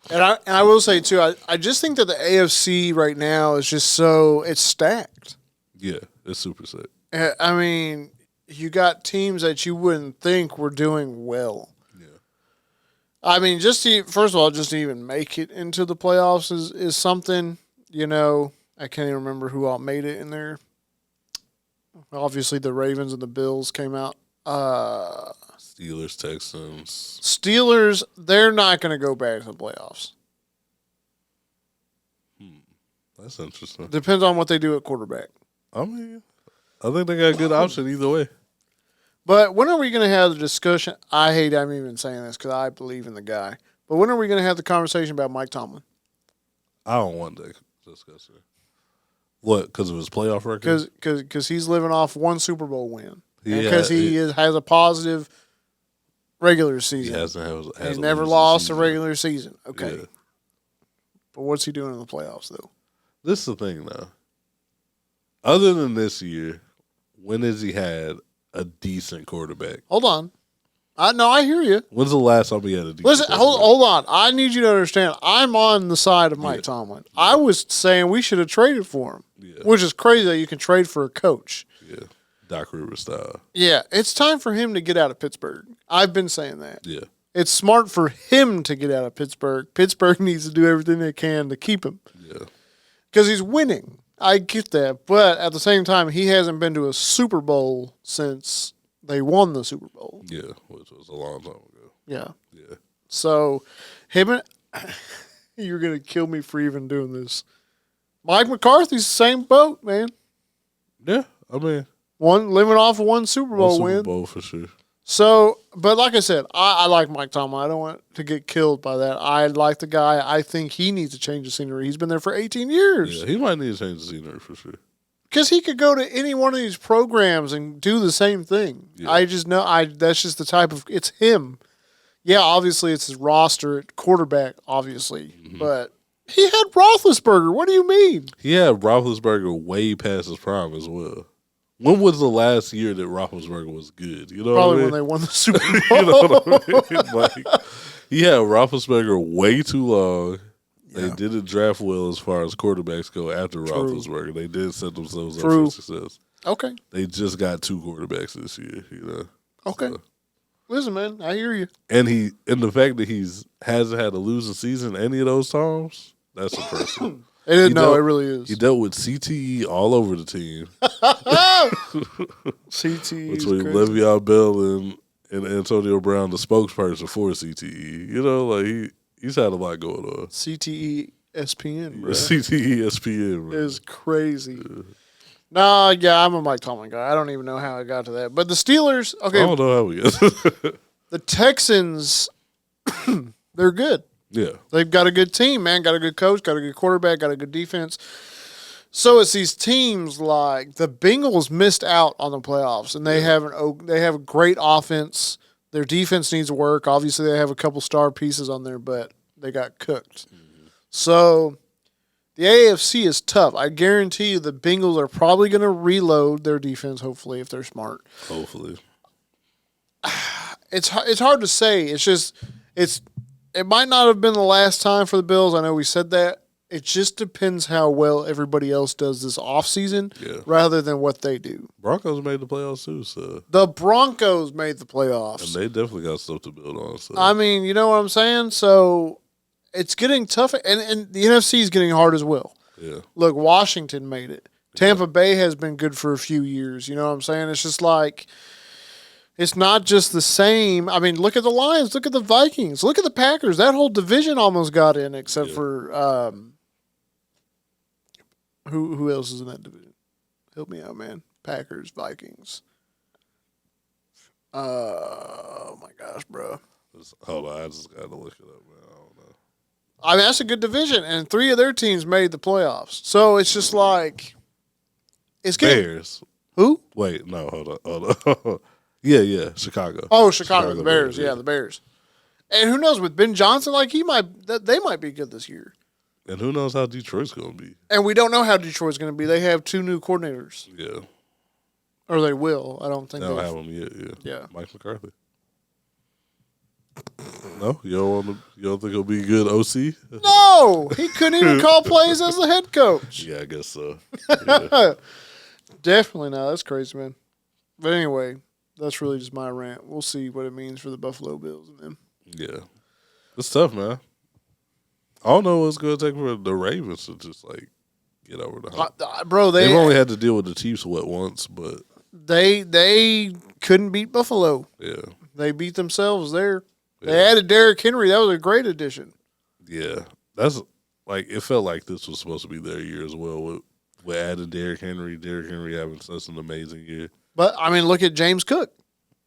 And I will say too, I just think that the AFC right now is just it's stacked. Yeah, it's super sick. I mean, you got teams that you wouldn't think were doing well. Yeah. I mean, first of all, just to even make it into the playoffs is something, you know. I can't even remember who all made it in there. Obviously, the Ravens and the Bills came out. Steelers, Texans. Steelers, they're not going to go back to the playoffs. That's interesting. Depends on what they do at quarterback. I mean, I think they got a good option either way. But when are we going to have the discussion? I'm even saying this because I believe in the guy. But when are we going to have the conversation about Mike Tomlin? I don't want to discuss it. What? Because of his playoff record? Because he's living off one Super Bowl win. Because he has a positive regular season. He's never lost a regular season. Okay. Yeah. But what's he doing in the playoffs, though? This is the thing, though. Other than this year, when has he had a decent quarterback? Hold on. I hear you. When's the last time he had a decent quarterback? Hold on. I need you to understand. I'm on the side of Mike Tomlin. Yeah. I was saying we should have traded for him, which is crazy that you can trade for a coach. Yeah, Doc Rivers style. Yeah, it's time for him to get out of Pittsburgh. I've been saying that. Yeah. It's smart for him to get out of Pittsburgh. Pittsburgh needs to do everything they can to keep him. Yeah. Because he's winning. I get that. But at the same time, he hasn't been to a Super Bowl since they won the Super Bowl. Yeah, which was a long time ago. Yeah. Yeah. So, you're going to kill me for even doing this. Mike McCarthy's the same boat, man. Yeah, I mean. Living off of one Super Bowl win. Super Bowl for sure. So, but like I said, I like Mike Tomlin. I don't want to get killed by that. I like the guy. I think he needs to change the scenery. He's been there for 18 years. Yeah, he might need to change the scenery for sure. Because he could go to any one of these programs and do the same thing. Yeah. I just know that's just the type of it's him. Yeah, obviously it's his roster at quarterback, obviously. Mm-hmm. But he had Roethlisberger. What do you mean? He had Roethlisberger way past his prime as well. When was the last year that Roethlisberger was good? You know, probably what I mean? When they won the Super Bowl. You know what I mean? Like, he had Roethlisberger way too long. Yeah. They didn't draft well as far as quarterbacks go after Roethlisberger. They did set themselves up for success. Okay. They just got 2 quarterbacks this year, you know. Okay. So. Listen, man, I hear you. And the fact that hasn't had a losing season any of those times, that's impressive. It really is. He dealt with CTE all over the team. CTE between Le'Veon Bell and Antonio Brown, the spokesperson for CTE. You know, like he's had a lot going on. CTE SPN, bro. CTE SPN, bro. Is crazy. Yeah. I'm a Mike Tomlin guy. I don't even know how I got to that. But the Steelers, okay. I don't know how we got. The Texans, they're good. Yeah. They've got a good team, man. Got a good coach, got a good quarterback, got a good defense. So it's these teams like the Bengals missed out on the playoffs, and they have a great offense. Their defense needs work. Obviously, they have a couple star pieces on there, but they got cooked. Mm-hmm. So the AFC is tough. I guarantee you the Bengals are probably going to reload their defense, hopefully, if they're smart. Hopefully. It's hard to say. It's just it might not have been the last time for the Bills. I know we said that. It just depends how well everybody else does this offseason rather than what they do. Broncos made the playoffs too, so. The Broncos made the playoffs. And they definitely got stuff to build on. So. I mean, you know what I'm saying? So it's getting tough, and the NFC is getting hard as well. Yeah. Look, Washington made it. Tampa Bay has been good for a few years. You know what I'm saying? It's just like it's not just the same. I mean, look at the Lions, look at the Vikings, look at the Packers. That whole division almost got in, except for who else is in that division? Help me out, man. Packers, Vikings. Oh my gosh, bro. Hold on, I just gotta look it up, man. I don't know. I mean, that's a good division, and 3 of their teams made the playoffs. So it's just like it's getting Bears. who? Wait, no, hold on. yeah, Chicago. Oh, Chicago, the Bears. Yeah, the Bears. And who knows with Ben Johnson? Like they might be good this year. And who knows how Detroit's gonna be? And we don't know how Detroit's going to be. They have 2 new coordinators, Yeah, or they will. I don't think they don't they've- have them yet. Yeah. Mike McCarthy. No, you don't think he'll be a good OC? No, he couldn't even call plays as the head coach. Yeah, I guess so. Yeah. Definitely not. That's crazy, man. But anyway, that's really just my rant. We'll see what it means for the Buffalo Bills and them. Yeah. It's tough, man. I don't know what it's going to take for the Ravens to just, like, get over the hump. Bro, They've only had to deal with the Chiefs, once, but. They couldn't beat Buffalo. Yeah. They beat themselves there. Yeah. They added Derrick Henry. That was a great addition. Yeah. That's, like, it felt like this was supposed to be their year as well with adding Derrick Henry. Derrick Henry having such an amazing year. But, I mean, look at James Cook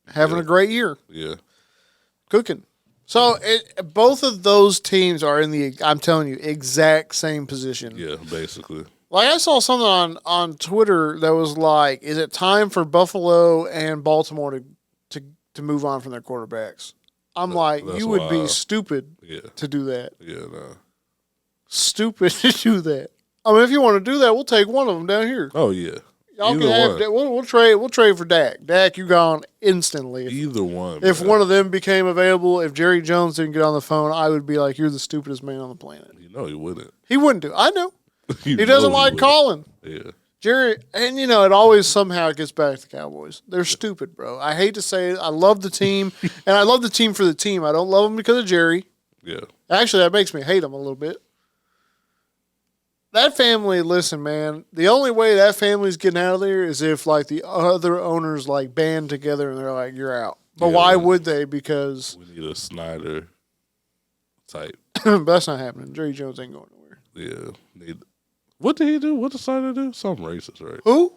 having a great year. Yeah. Cooking. So, both of those teams are in the, I'm telling you, exact same position. Yeah, basically. Like, I saw something on Twitter that was like, is it time for Buffalo and Baltimore to move on from their quarterbacks? I'm like, you would be stupid to do that. Yeah, no. Stupid to do that. I mean, if you want to do that, we'll take one of them down here. Oh, yeah. Y'all can have that. We'll trade for Dak. Dak, you gone instantly. Either one. If man. one of them became available, if Jerry Jones didn't get on the phone, I would be like, you're the stupidest man on the planet. You know he wouldn't. He wouldn't do. I know. He doesn't like calling. Yeah. Jerry, and it always somehow gets back to the Cowboys. They're stupid, bro. I hate to say it. I love the team, and I love the team for the team. I don't love them because of Jerry. Yeah. Actually, that makes me hate them a little bit. That family, listen, man, the only way that family's getting out of there is if, like, the other owners, like, band together and they're like, you're out. But why would they? Because we need a Snyder type. but that's not happening. Jerry Jones ain't going nowhere. Yeah. What did he do? What did Snyder do? Something racist, right? Who?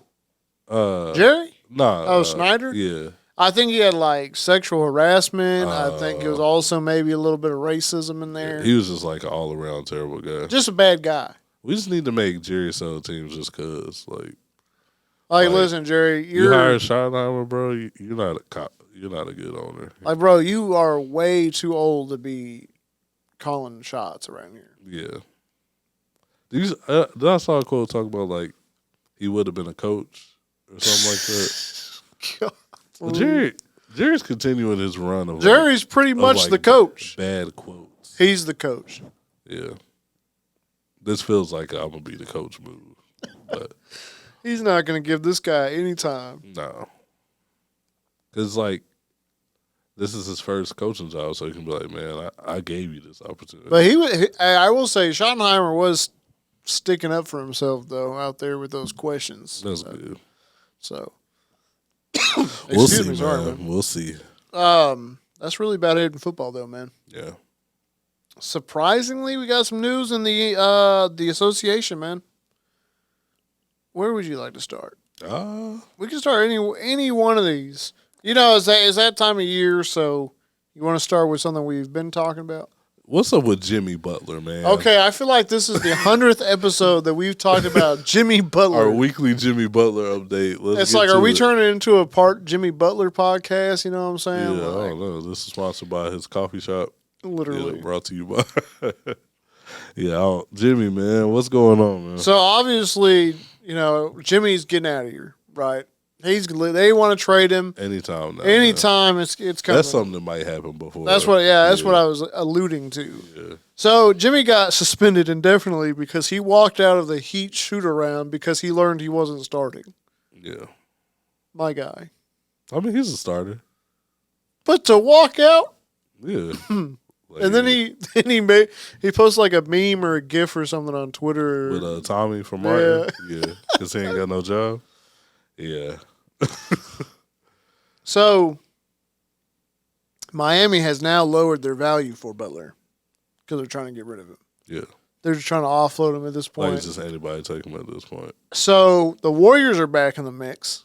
Jerry? Nah. Oh, Snyder? Yeah. I think he had, like, sexual harassment. I think it was also maybe a little bit of racism in there. He was just like an all-around terrible guy. Just a bad guy. We just need to make Jerry sell teams just because, like, listen, Jerry, you hired Schottenheimer, bro. You're not a cop. You're not a good owner. Like, bro, you are way too old to be calling shots around here. Yeah. Did I saw a quote talk about, like, he would have been a coach or something like that? Well, Jerry's continuing his run of Jerry's pretty much the coach. Bad quotes. He's the coach. Yeah. This feels like I'm gonna be the coach move, but he's not gonna give this guy any time. No, because like this is his first coaching job, so he can be like, "Man, I gave you this opportunity." But I will say, Schottenheimer was sticking up for himself though out there with those questions. That's good. So we'll see, man. We'll see. That's really about it in football, though, man. Yeah. Surprisingly, we got some news in the association, man. Where would you like to start? We can start any one of these. It's that time of year, so you want to start with something we've been talking about? What's up with Jimmy Butler, man? Okay, I feel like this is the 100th episode that we've talked about Jimmy Butler. Our weekly Jimmy Butler update. It's like, are we turning it into a part Jimmy Butler podcast? You know what I'm saying? Yeah, I don't know. This is sponsored by his coffee shop. Literally. Yeah, brought to you by. Jimmy, man, what's going on, man? So obviously, Jimmy's getting out of here, right? They want to trade him anytime. Now, anytime it's coming. That's something that might happen before. That's what I was alluding to. Yeah. So Jimmy got suspended indefinitely because he walked out of the Heat shoot-around because he learned he wasn't starting. Yeah. My guy. I mean, he's a starter. But to walk out? Yeah. Like, and then he posts like a meme or a GIF or something on Twitter with Tommy from Martin. Yeah, because he ain't got no job. Yeah. So Miami has now lowered their value for Butler because they're trying to get rid of him. Yeah. They're just trying to offload him at this point. Like just anybody take him at this point. So the Warriors are back in the mix.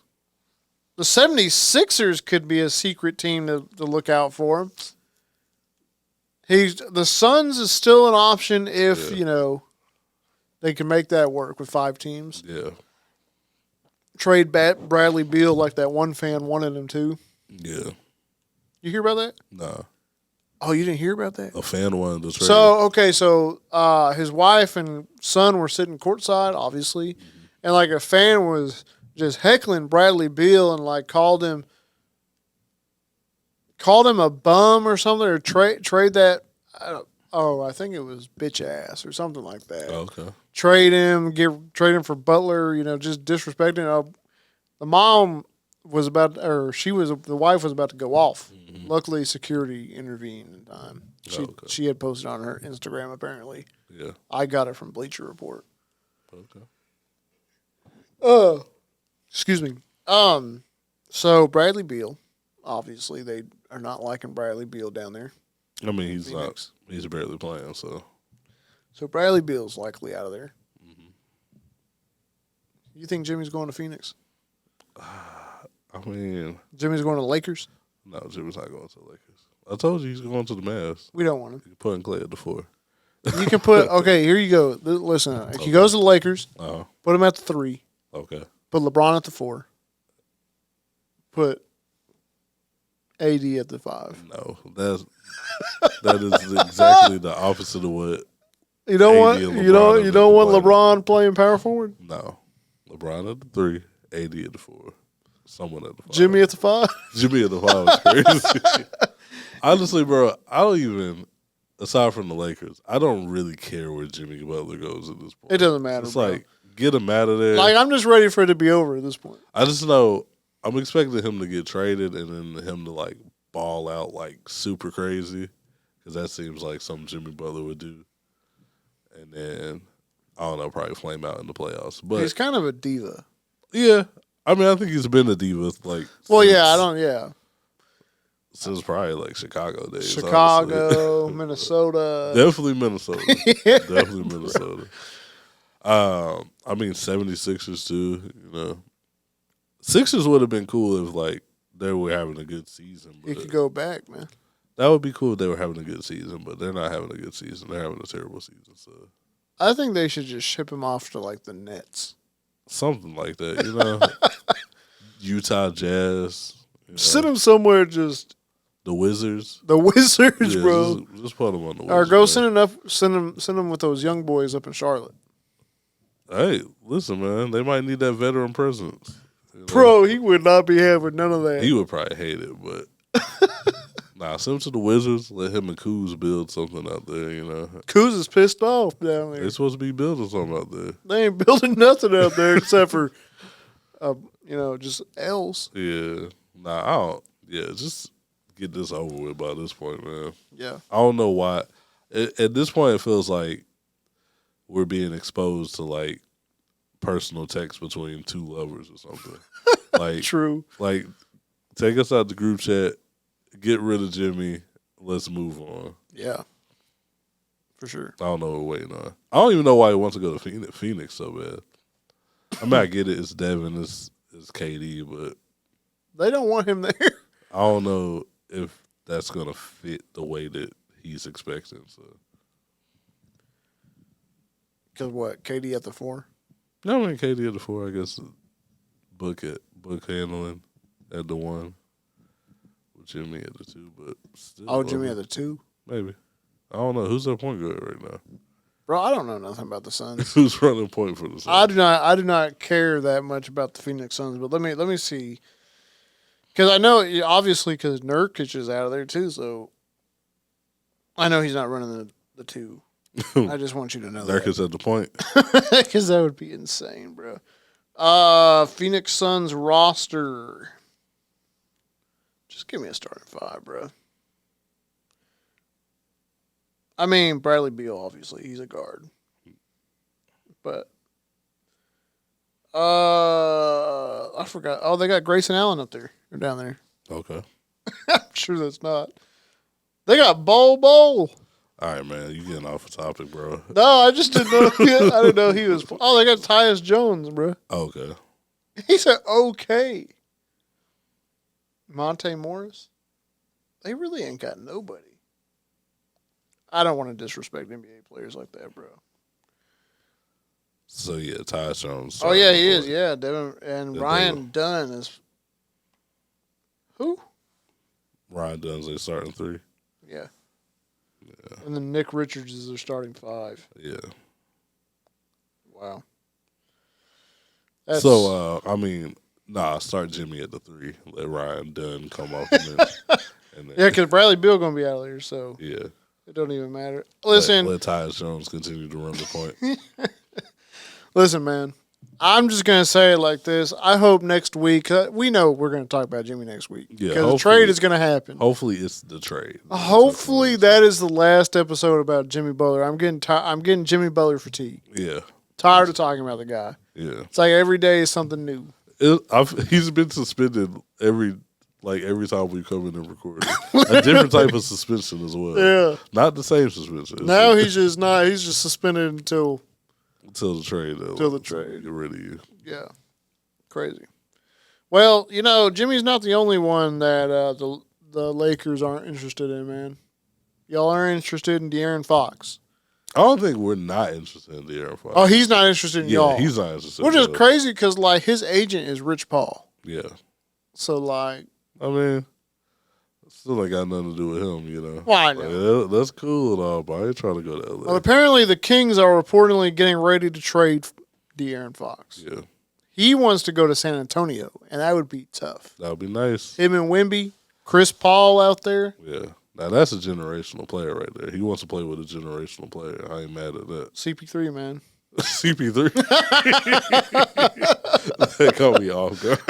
The 76ers could be a secret team to look out for him. The Suns is still an option if, they can make that work with 5 teams. Yeah. Trade Bradley Beal like that one fan wanted him to. Yeah. You hear about that? Nah. Oh, you didn't hear about that? A fan wanted to trade. So his wife and son were sitting courtside, obviously, and like a fan was just heckling Bradley Beal and like called him a bum or something, or trade that. I think it was bitch ass or something like that. Oh, okay. Trade him for Butler. Just disrespecting. The mom was the wife was about to go off. Mm-hmm. Luckily, security intervened in time. She had posted on her Instagram apparently. Yeah, I got it from Bleacher Report. Okay. Excuse me. So Bradley Beal, obviously they are not liking Bradley Beal down there. I mean, he's not. He's barely playing, so. So Bradley Beal's likely out of there. Mm-hmm. You think Jimmy's going to Phoenix? I mean, Jimmy's going to the Lakers? No, Jimmy's not going to the Lakers. I told you he's going to the Mavs. We don't want him. You putting Clay at the 4. You can put here you go. Listen, if he goes to the Lakers, put him at the 3. Okay. Put LeBron at the 4. Put AD at the 5. No, that is exactly the opposite of what. You don't want LeBron playing power forward? No, LeBron at the 3, AD at the 4, someone at the 5. Jimmy at the 5. Jimmy at the 5 is crazy. Honestly, bro, I don't even. Aside from the Lakers, I don't really care where Jimmy Butler goes at this point. It doesn't matter. It's like get him out of there. Like I'm just ready for it to be over at this point. I just know I'm expecting him to get traded and then him to like ball out like super crazy because that seems like something Jimmy Butler would do. And then I don't know, probably flame out in the playoffs. But he's kind of a diva. Yeah, I mean, I think he's been a diva like. Well, yeah. Since probably like Chicago days. Chicago, Minnesota. Definitely Minnesota. Definitely Minnesota. I mean 76ers too, Sixers would have been cool if like they were having a good season. You could go back, man. That would be cool if they were having a good season, but they're not having a good season. They're having a terrible season. So I think they should just ship him off to like the Nets. Something like that, Utah Jazz. Send him somewhere just the Wizards. The Wizards, bro. Just put them on the Wizards. Or go send him with those young boys up in Charlotte. Hey, listen, man. They might need that veteran presence. Bro, he would not be having none of that. He would probably hate it, but send him to the Wizards. Let him and Kuz build something out there, Kuz is pissed off down there. They're supposed to be building something out there. They ain't building nothing out there except for, just L's. Yeah. I don't. Yeah, just get this over with by this point, man. Yeah. I don't know why. At this point, it feels like we're being exposed to, like, personal text between two lovers or something. Like, true. Like, take us out the group chat, get rid of Jimmy, let's move on. Yeah. For sure. I don't know what we're waiting on. I don't even know why he wants to go to Phoenix so bad. I mean, I get it. It's Devin, it's KD, but they don't want him there. I don't know if that's going to fit the way that he's expecting. So, because what? KD at the 4? No, I mean KD at the 4. I guess book handling at the 1, with Jimmy at the 2. But still, Jimmy at the 2? Maybe. I don't know who's their point guard right now. Bro, I don't know nothing about the Suns. Who's running point for the Suns? I do not care that much about the Phoenix Suns, but let me see. Because I know, obviously, because Nurkic is out of there too, so I know he's not running the 2. I just want you to know Nurkic's that. at the point. Because that would be insane, bro. Phoenix Suns roster. Just give me a starting 5, bro. I mean, Bradley Beal, obviously, he's a guard. But I forgot. Oh, they got Grayson Allen up there. Or down there. Okay. I'm sure that's not. They got Bol. All right, man. You getting off the topic, bro. No, I just didn't know. I didn't know he was. Oh, they got Tyus Jones, bro. Okay. He said okay. Monte Morris. They really ain't got nobody. I don't want to disrespect NBA players like that, bro. So, yeah, Tyus Jones. Oh, yeah, he is. Yeah, Devin. And Ryan Dunn is. Who? Ryan Dunn's their starting 3. Yeah. And then Nick Richards is their starting 5. Yeah. Wow. So, start Jimmy at the 3. Let Ryan Dunn come off the bench. Yeah, because Bradley Beal going to be out of there, so. Yeah. It don't even matter. Listen. Let Tyus Jones continue to run the point. Listen, man. I'm just going to say it like this. I hope next week, we know we're going to talk about Jimmy next week. Yeah, because the trade is going to happen. Hopefully it's the trade. Hopefully that is the last episode about Jimmy Butler. I'm getting Jimmy Butler fatigue. Yeah. Tired of talking about the guy. Yeah. It's like every day is something new. He's been suspended every time we come in and record. A different type of suspension as well. Yeah. Not the same suspension. Now he's just not. He's just suspended until the trade. Until the trade. Get rid of you. Yeah. Crazy. Well, Jimmy's not the only one that the Lakers aren't interested in, man. Y'all are interested in De'Aaron Fox. I don't think we're not interested in De'Aaron Fox. Oh, he's not interested in y'all. He's not interested. Which is crazy because, his agent is Rich Paul. Yeah. So, still ain't got nothing to do with him, Well, I know. That's cool and all, but I ain't trying to go to LA. Well, apparently the Kings are reportedly getting ready to trade De'Aaron Fox. Yeah. He wants to go to San Antonio, and that would be tough. That would be nice. Him and Wemby, Chris Paul out there. Yeah. Now, that's a generational player right there. He wants to play with a generational player. I ain't mad at that. CP3, man. CP3? That caught me off guard.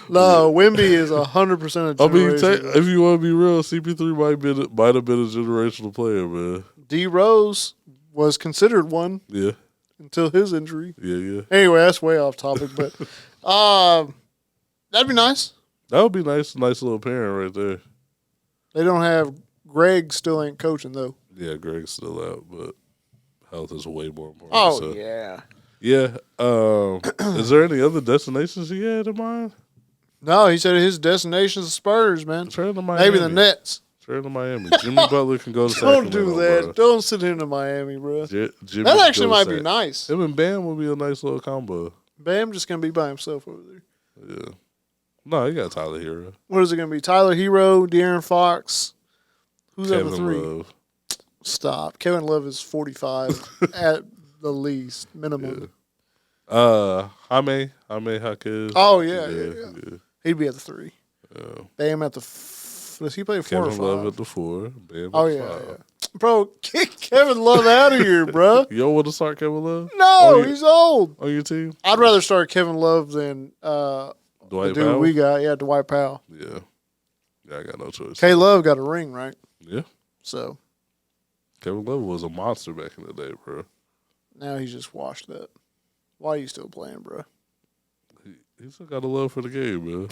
No, Wemby is 100% a generational. If you want to be real, CP3 might have been a generational player, man. D Rose was considered one. Yeah. Until his injury. Yeah. Anyway, that's way off topic, but that'd be nice. That would be nice. Nice little pairing right there. They don't have Greg still ain't coaching though. Yeah, Greg's still out, but health is way more important. Oh so. yeah. Yeah. Is there any other destinations he had in mind? No, he said his destination is the Spurs, man. Trade to Miami. Maybe the Nets. Trade to Miami. Jimmy Butler can go to Don't Sacramento. do that. Bro. Don't send him to Miami, bro. Jimmy That actually might be nice. Him and Bam would be a nice little combo. Bam just going to be by himself over there. Yeah. No, he got Tyler Hero. What is it going to be? Tyler Hero, De'Aaron Fox. Who's Kevin number 3? Love. Stop. Kevin Love is 45 at the least, minimum. Yeah. Jaime Jaquez. Oh, yeah. He'd be at the 3. Yeah. Bam at the does he play 4 or 5? Kevin Love at the 4. Bam Oh, at yeah, 5. yeah. Bro, kick Kevin Love out of here, bro. You don't want to start Kevin Love? No, he's old. On your team? I'd rather start Kevin Love than Dwight the dude Powell? we got. Yeah, Dwight Powell. Yeah. Yeah, I got no choice. K Love got a ring, right? Yeah. So Kevin Love was a monster back in the day, bro. now he's just washed up. Why are you still playing, bro? He still got a love for the game, man.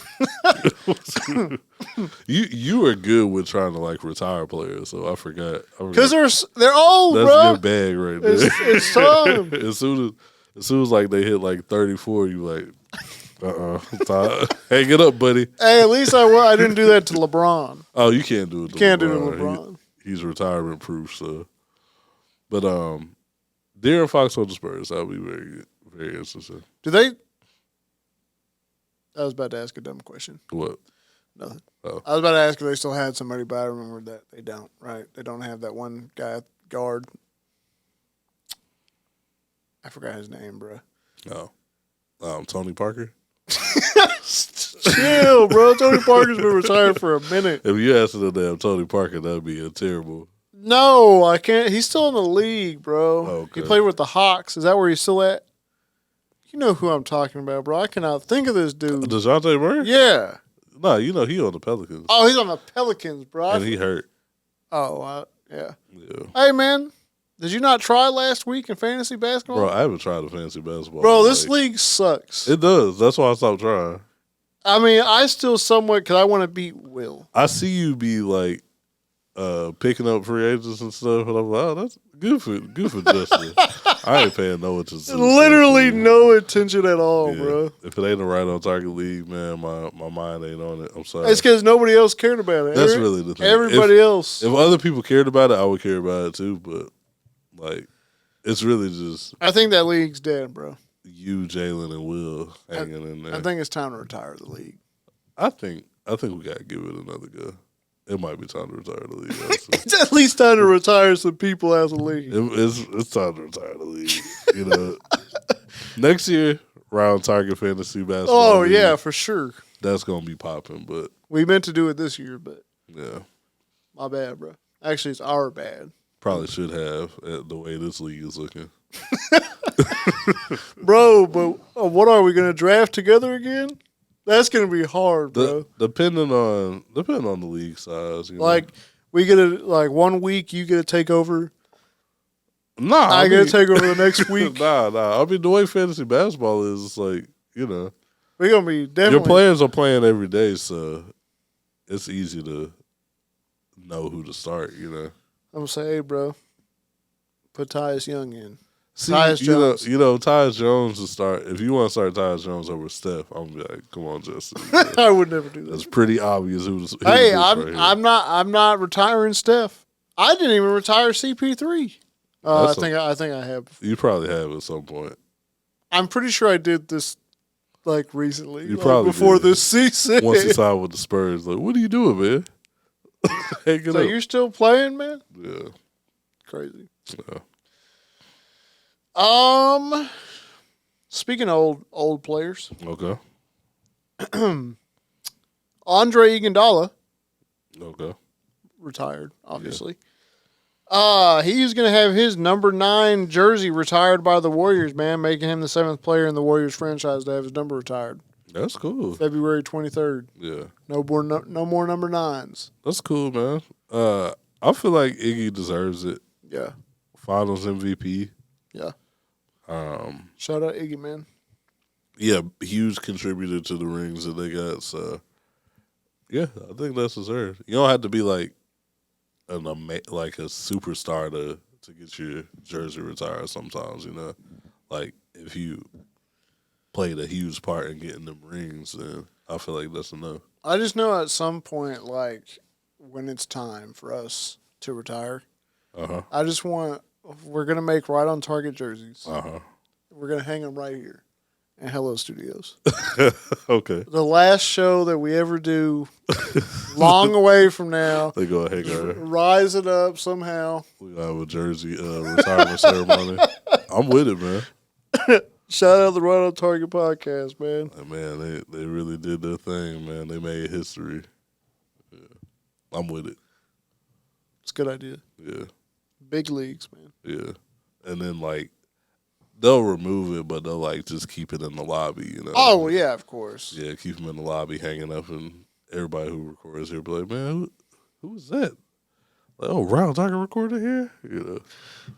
you were good with trying to retire players, so I forgot. Because they're old, that's bro. your bag right there. It's time. as soon as they hit 34, you hang it up, buddy. Hey, at least I didn't do that to LeBron. Oh, you can't do it. You can't do it to LeBron. He's retirement proof, so. But De'Aaron Fox on the Spurs, that would be very, very interesting. Do they? I was about to ask a dumb question. What? Nothing. Oh. I was about to ask if they still had somebody, but I remember that they don't. Right? They don't have that one guy at guard. I forgot his name, bro. Oh, Tony Parker. Chill, bro. Tony Parker's been retired for a minute. If you asked the damn Tony Parker, that'd be a terrible. No, I can't. He's still in the league, bro. Okay. He played with the Hawks. Is that where he's still at? You know who I'm talking about, bro. I cannot think of this dude. DeJounte Murray? Yeah. No, he on the Pelicans. Oh, he's on the Pelicans, bro. And he hurt. Oh, Yeah. Yeah. Hey, man, did you not try last week in fantasy basketball? Bro, I haven't tried a fantasy basketball. Bro, this league sucks. It does. That's why I stopped trying. I mean, I still somewhat, because I want to beat Will. I see you be like picking up free agents and stuff, and I'm like, oh, that's good for Justin. I ain't paying no attention. Literally no attention at all, bro. If it ain't a right on target league, man, my mind ain't on it. I'm sorry. It's because nobody else cared about it. That's really the thing. Everybody else. If other people cared about it, I would care about it too. But like, it's really just. I think that league's dead, bro. You, Jalen, and Will hanging in there. I think it's time to retire the league. I think we gotta give it another go. It might be time to retire the league. It's at least time to retire some people out of the league. It's time to retire the league. You know, next year, round target fantasy basketball. Oh yeah, for sure. That's gonna be popping. But we meant to do it this year, but yeah, my bad, bro. Actually, it's our bad. Probably should have the way this league is looking. Bro, but what are we gonna draft together again? That's gonna be hard, bro. Depending on the league size. Like we get a 1 week, you get to take over. Nah, I get to take over the next week. Nah. I mean, the way fantasy basketball is, it's like, you know, we're gonna be definitely. Your players are playing every day, so it's easy to know who to start. You know, I'm gonna say, hey, bro, put Tyus Young in. See, Tyus Jones. Tyus Jones to start. If you want to start Tyus Jones over Steph, I'm gonna be like, come on, Justin. I would never do that. It's pretty obvious who's. Hey, I'm not retiring Steph. I didn't even retire CP3. I think I have. You probably have at some point. I'm pretty sure I did this like recently. You probably before did. this season. Once he signed with the Spurs, like, what are you doing, man? So you're still playing, man? Yeah. Crazy. Yeah. Speaking of old players, Okay. Andre Iguodala, Okay. retired, obviously. Yeah. He's gonna have his number 9 jersey retired by the Warriors, man, making him the 7th player in the Warriors franchise to have his number retired. That's cool. February 23rd. Yeah. No more number 9s. That's cool, man. I feel like Iggy deserves it. Yeah. Finals MVP. Yeah. Shout out Iggy, man. Yeah, huge contributor to the rings that they got. So, yeah, I think that's deserved. You don't have to be like a superstar to get your jersey retired. Sometimes, you know, like if you played a huge part in getting them rings, then I feel like that's enough. I just know at some point, like when it's time for us to retire, I just want. We're gonna make right on target jerseys. We're gonna hang them right here in Hello Studios. Okay. The last show that we ever do, long away from now. They go hang our rise it up somehow. We have a jersey retirement ceremony. I'm with it, man. Shout out the Right on Target podcast, man. Man, they really did their thing, man. They made history. Yeah. I'm with it. It's a good idea. Yeah. Big leagues, man. Yeah. And then, like, they'll remove it, but they'll, like, just keep it in the lobby, you know? Oh, well, yeah, of course. Yeah, keep them in the lobby hanging up, and everybody who records here be like, man, who was that? Like, oh, Round Tiger recorded here? You know?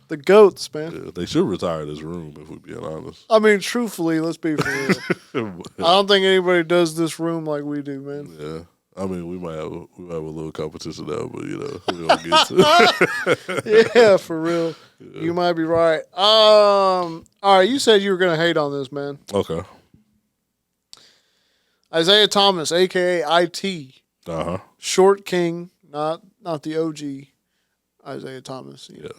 The GOATs, man. Yeah, they should retire this room, if we're being honest. I mean, truthfully, let's be for real. I don't think anybody does this room like we do, man. Yeah. I mean, we might have a little competition now, but, you know, we don't get to. Yeah, for real. Yeah. You might be right. All right, you said you were going to hate on this, man. Okay. Isaiah Thomas, a.k.a. IT. Short King, not the OG Isaiah Thomas. Yeah.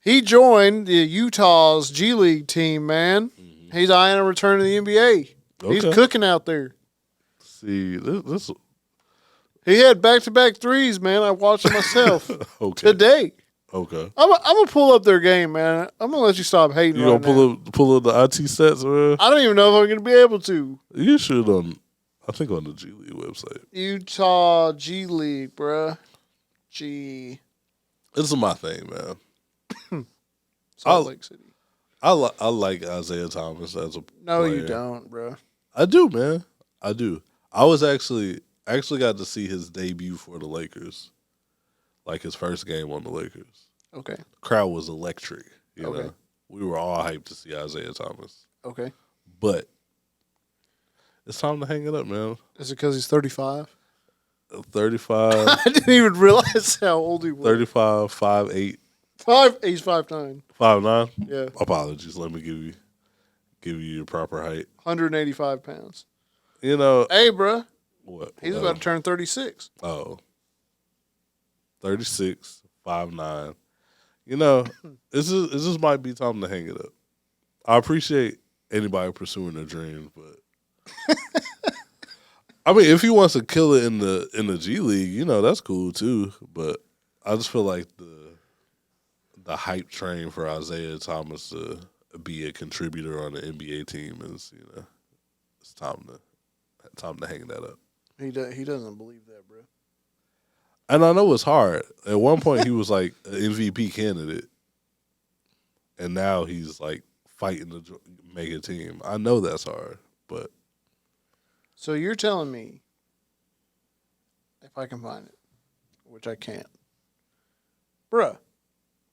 He joined the Utah's G League team, man. Mm-hmm. He's eyeing a return to the NBA. Okay. He's cooking out there. See, this he had back-to-back threes, man. I watched it myself today. Okay. I'm gonna pull up their game, man. I'm gonna let you stop hating. You gonna pull up the IT stats, man? I don't even know if I'm gonna be able to. You should I think on the G League website. Utah G League, bruh. G. This is my thing, man. Salt Lake City. I like Isaiah Thomas as a player. You don't, bruh. I do, man. I do. I was actually got to see his debut for the Lakers. like his first game on the Lakers. Okay. The crowd was electric. You Okay. know, we were all hyped to see Isaiah Thomas. Okay. But it's time to hang it up, man. Is it because he's 35? 35. I didn't even realize how old he was. 35, 5'8". He's 5'9". 5'9"? Yeah. Apologies. Let me give you your proper height. 185 pounds. You know. Hey, bro. What? He's about to turn 36. Oh. 36, 5'9". You know, this might be time to hang it up. I appreciate anybody pursuing their dreams, but I mean, if he wants to kill it in the G League, you know, that's cool too. But I just feel like the hype train for Isaiah Thomas to be a contributor on the NBA team is, you know, it's time to hang that up. He doesn't believe that, bro. And I know it's hard. At one point, he was like an MVP candidate, and now he's like fighting to make a team. I know that's hard, but So you're telling me, if I can find it, which I can't, bruh,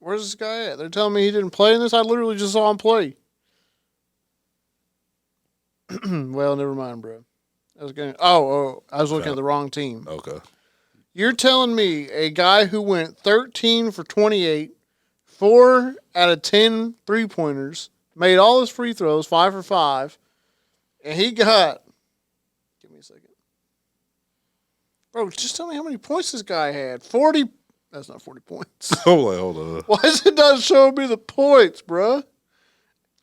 where's this guy at? They're telling me he didn't play in this. I literally just saw him play. Well, never mind, bro. I was looking at the wrong team. okay. You're telling me a guy who went 13 for 28, 4 out of 10 3-pointers, made all his free throws, 5 for 5, and he got, give me a second. Bro, just tell me how many points this guy had. 40, that's not 40 points. I'm like, hold on. Why is it not showing me the points, bro?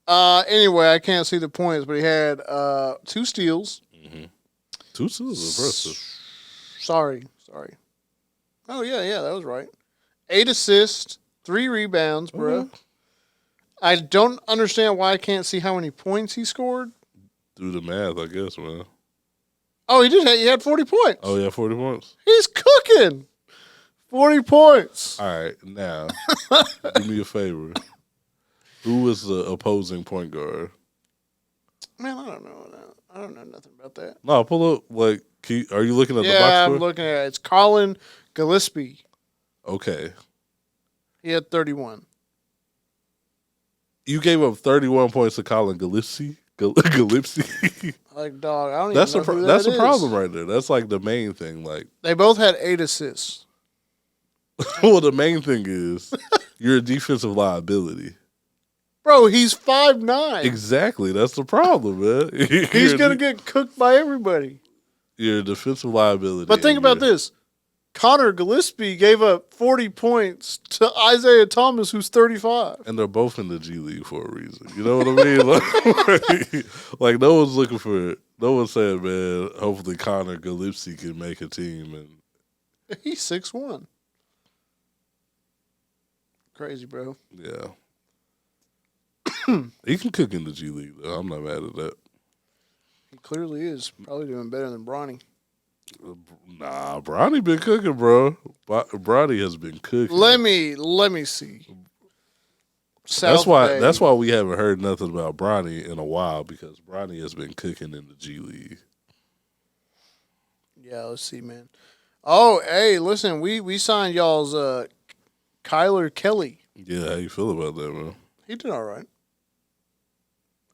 Anyway, I can't see the points, but he had 2 steals. Mm-hmm. 2 steals is impressive. Sorry. Oh, yeah, that was right. 8 assists, 3 rebounds, bro. Mm-hmm. I don't understand why I can't see how many points he scored. Do the math, I guess, man. Oh, he did. He had 40 points. Oh, yeah, 40 points? He's cooking. 40 points. All right, now, do me a favor. Who was the opposing point guard? Man, I don't know. I don't know nothing about that. No, pull up, like, are you looking at the box Yeah, score? I'm looking at it. It's Colin Gillespie. Okay. He had 31. You gave up 31 points to Colin Gillespie? Gillespie? Like, dog, I don't even know who That's that the is. problem right there. That's like the main thing. Like, They both had 8 assists. well, the main thing is you're a defensive liability. Bro, he's 5'9". Exactly. That's the problem, man. He's going to get cooked by everybody. You're a defensive liability. But think about this. Connor Gillespie gave up 40 points to Isaiah Thomas, who's 35. And they're both in the G League for a reason. You know what I mean? Like no one's looking for it. No one's saying, man, hopefully Connor Gillespie can make a team. And He's 6'1". Crazy, bro. yeah. He can cook in the G League, though. I'm not mad at that. He clearly is. Probably doing better than Bronny. Nah, Bronny been cooking, bro. Bronny has been cooking. Let me see. That's why. Bay. That's why we haven't heard nothing about Bronny in a while, because Bronny has been cooking in the G League. Yeah, let's see, man. Oh, hey, listen, we signed y'all's Kyler Kelly. Yeah, how you feel about that, man? He did all right.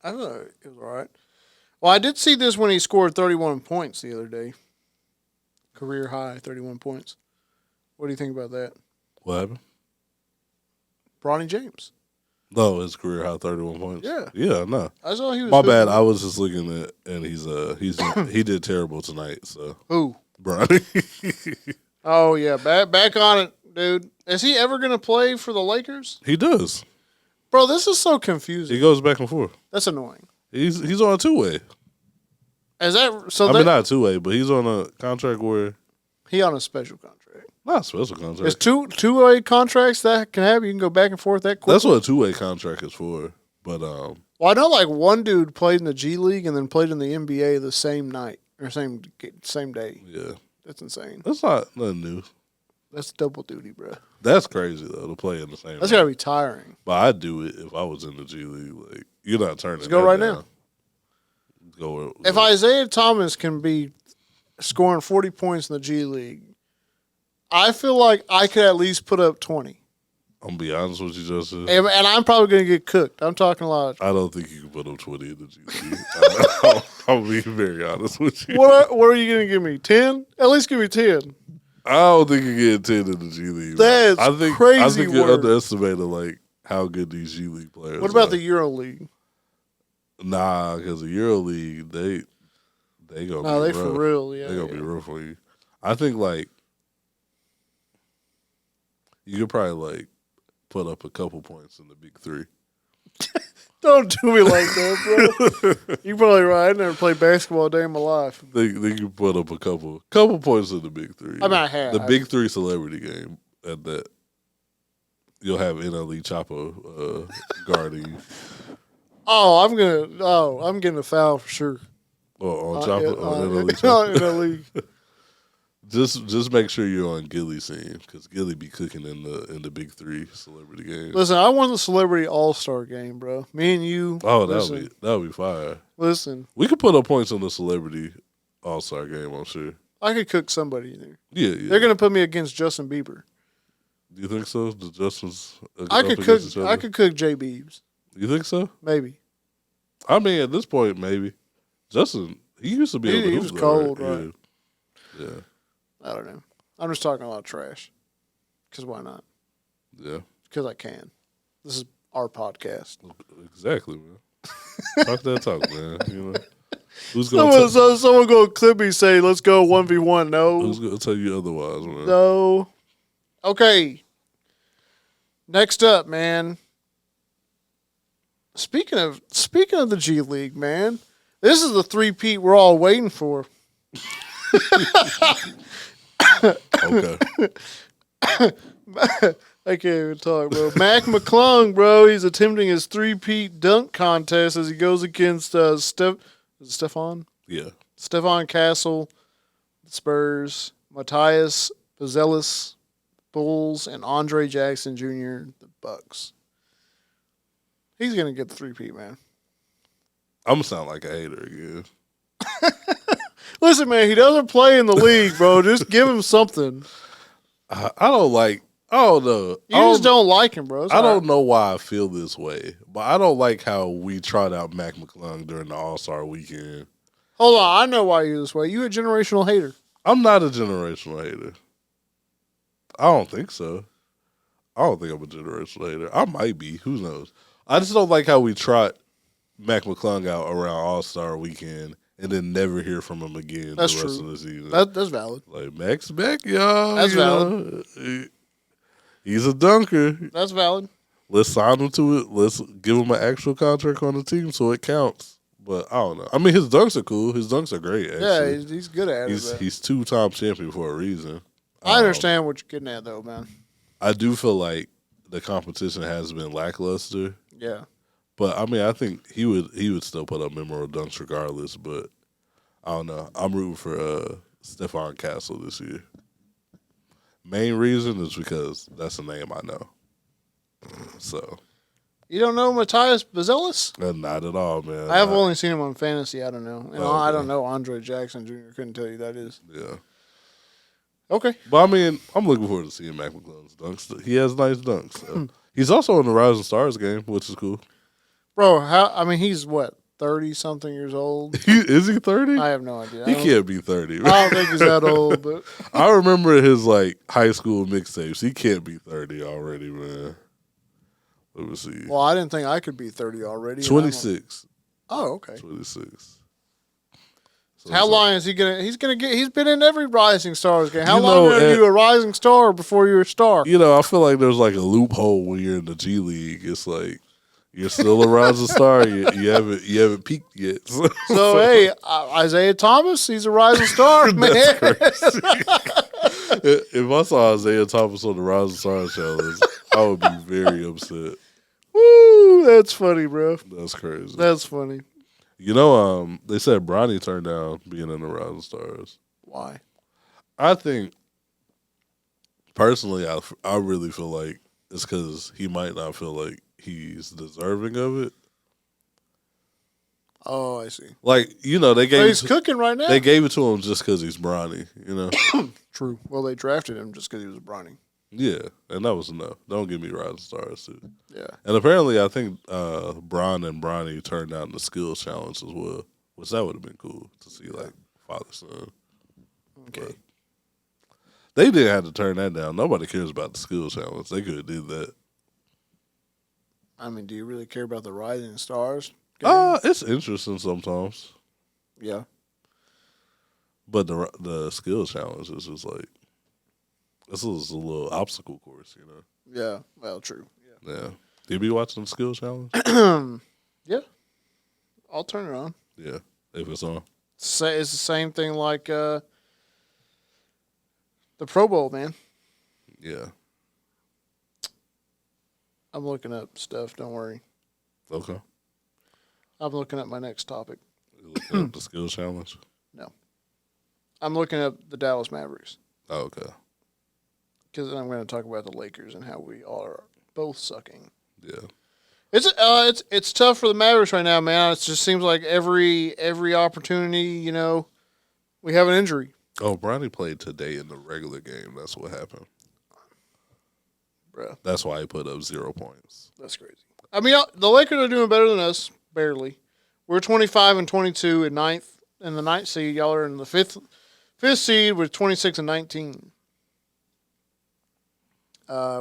I thought it was all right. Well, I did see this when he scored 31 points the other day. Career high, 31 points. What do you think about that? What happened? Bronny James. No, his career high 31 points. Yeah, no. I saw he was. My bad. I was just looking at, and he did terrible tonight. So Who? Bronny. Oh yeah, back on it, dude. Is he ever gonna play for the Lakers? He does. Bro, this is so confusing. He goes back and forth. That's annoying. He's on a 2-way. Is that so? I mean, not a 2-way, but he's on a contract where he on a special contract. not a special contract. There's two-way contracts that can happen. You can go back and forth that quick. That's what a 2-way contract is for. But well, I know like one dude played in the G League and then played in the NBA the same night or same day. yeah, That's insane. that's not nothing new. That's double duty, bro. That's crazy though to play in the same. That's night. gotta be tiring. But I'd do it if I was in the G League. Like you're not turning. Let's go that right down. now. Go. If Isaiah Thomas can be scoring 40 points in the G League, I feel like I could at least put up 20. I'm gonna be honest with you, Justin. And I'm probably going to get cooked. I'm talking a lot. I don't think you can put up 20 in the G League. I'll be very honest with you. What are you going to give me? 10? At least give me 10. I don't think you get 10 in the G League. That's crazy. I think you're work. underestimating like how good these G League players. What about are. the Euro League? Nah, because the Euro League they gonna be No, they rough. for real. Yeah, They gonna be rough for you. I think like you could probably like put up a couple points in the big three. Don't do me like that, bro. You're probably right. I never played basketball a day in my life. They can put up a couple points in the big three. I mean, I have. The big three celebrity game at that. You'll have NLE Chapo guarding you. I'm getting a foul for sure. On Chapo, on NLE In Chapo. the league. Just make sure you're on Gilly's team because Gilly be cooking in the big three celebrity games. Listen, I won the celebrity all-star game, bro. Me and you. Oh, that would be fire. Listen, We could put up points on the celebrity all-star game, I'm sure. I could cook somebody in there. Yeah. They're gonna put me against Justin Bieber. Do you think so? The Justin's I could cook. I could cook J. Beebs. You think so? Maybe. I mean, at this point, maybe. Justin, he used to be able to He hoop was though, cold, right? Yeah. I don't know. I'm just talking a lot of trash. Because why not? Yeah. Because I can. This is our podcast. Exactly, man. Talk that talk, man. You know, who's gonna Someone go clip me say, "Let's go 1v1." No, who's gonna tell you otherwise, man? no. Okay. Next up, man. Speaking of the G League, man, this is the three-peat we're all waiting for. Okay. I can't even talk, bro. Mac McClung, bro, he's attempting his three-peat dunk contest as he goes against Stefan? Yeah. Stefan Castle, Spurs, Matthias Bazelis, Bulls, and Andre Jackson Jr., the Bucks. He's going to get the three-peat, man. I'm gonna sound like a hater again. Listen, man, he doesn't play in the league, bro. Just give him something. I don't know. You just don't like him, bro. It's I all don't right. know why I feel this way, but I don't like how we tried out Mac McClung during the All-Star weekend. Hold on. I know why you're this way. You a generational hater. I'm not a generational hater. I don't think so. I don't think I'm a generational hater. I might be. Who knows? I just don't like how we trot Mac McClung out around All-Star weekend and then never hear from him again That's the rest true. of the season. That's valid. Like, Mac's back, y'all. That's you valid. know. He's a dunker. That's valid. Let's sign him to it. Let's give him an actual contract on the team so it counts. But I don't know. I mean, his dunks are cool. His dunks are great, actually. Yeah, he's good at it. He's two-time champion for a reason. I understand what you're getting at, though, man. I do feel like the competition has been lackluster. Yeah. But I mean, I think he would still put up memorable dunks regardless. But I don't know. I'm rooting for Stefan Castle this year. Main reason is because that's a name I know. So You don't know Matthias Bazelis? not at all, man. I have only seen him on fantasy. I don't know. And Oh, I okay. don't know Andre Jackson Jr. Couldn't tell you who that is. Yeah, Okay. but I mean, I'm looking forward to seeing Mac McClung's dunks. He has nice dunks. So. He's also in the Rising Stars game, which is cool. Bro, he's what, 30-something years old? Is he 30? I have no idea. He can't be 30. I don't think he's that old, but I remember his like high school mixtapes. He can't be 30 already, man. Let me see. well, I didn't think I could be 30 already. 26. Oh, okay. 26. So How it's long is he gonna? He's been in every Rising Stars game. How You long know, are you a Rising Star before you're a star? You know, I feel like there's like a loophole when you're in the G League. It's like you're still a rising star. You haven't peaked yet. So hey, Isaiah Thomas, he's a Rising Star, man. If I saw Isaiah Thomas on the Rising Star Challenge, I would be very upset. Woo, that's funny, bro. That's crazy. That's funny. You know, they said Bronny turned down being in the Rising Stars. Why? I think, personally, I really feel like it's because he might not feel like he's deserving of it. Oh, I see. Like, you know, they So gave he's cooking right now. they gave it to him just because he's Bronny, you know? True. Well, they drafted him just because he was a Bronny. Yeah, and that was enough. Don't give me Rising Stars, too. Yeah. And apparently, I think Bron and Bronny turned down the skills challenge as well, which that would have been cool to see, like, father-son. Okay. But they didn't have to turn that down. Nobody cares about the skills challenge. They could have did that. I mean, do you really care about the Rising Stars? It's interesting sometimes. Yeah. But the skills challenge is just like, this is a little obstacle course, you know? Yeah. Well, true. Yeah. You be watching the skills challenge? Yeah. I'll turn it on. Yeah, if it's on. It's the same thing like the Pro Bowl, man. Yeah. I'm looking up stuff. Don't worry. Okay. I'm looking up my next topic. You looking at the skills challenge? No. I'm looking up the Dallas Mavericks. Oh, okay. Because I'm going to talk about the Lakers and how we are both sucking. Yeah. It's tough for the Mavericks right now, man. It just seems like every opportunity, you know, we have an injury. Oh, Bronny played today in the regular game. That's what happened. Bruh. That's why he put up 0 points. That's crazy. I mean, the Lakers are doing better than us, barely. We're 25-22 in the ninth seed. Y'all are in the fifth seed with 26-19.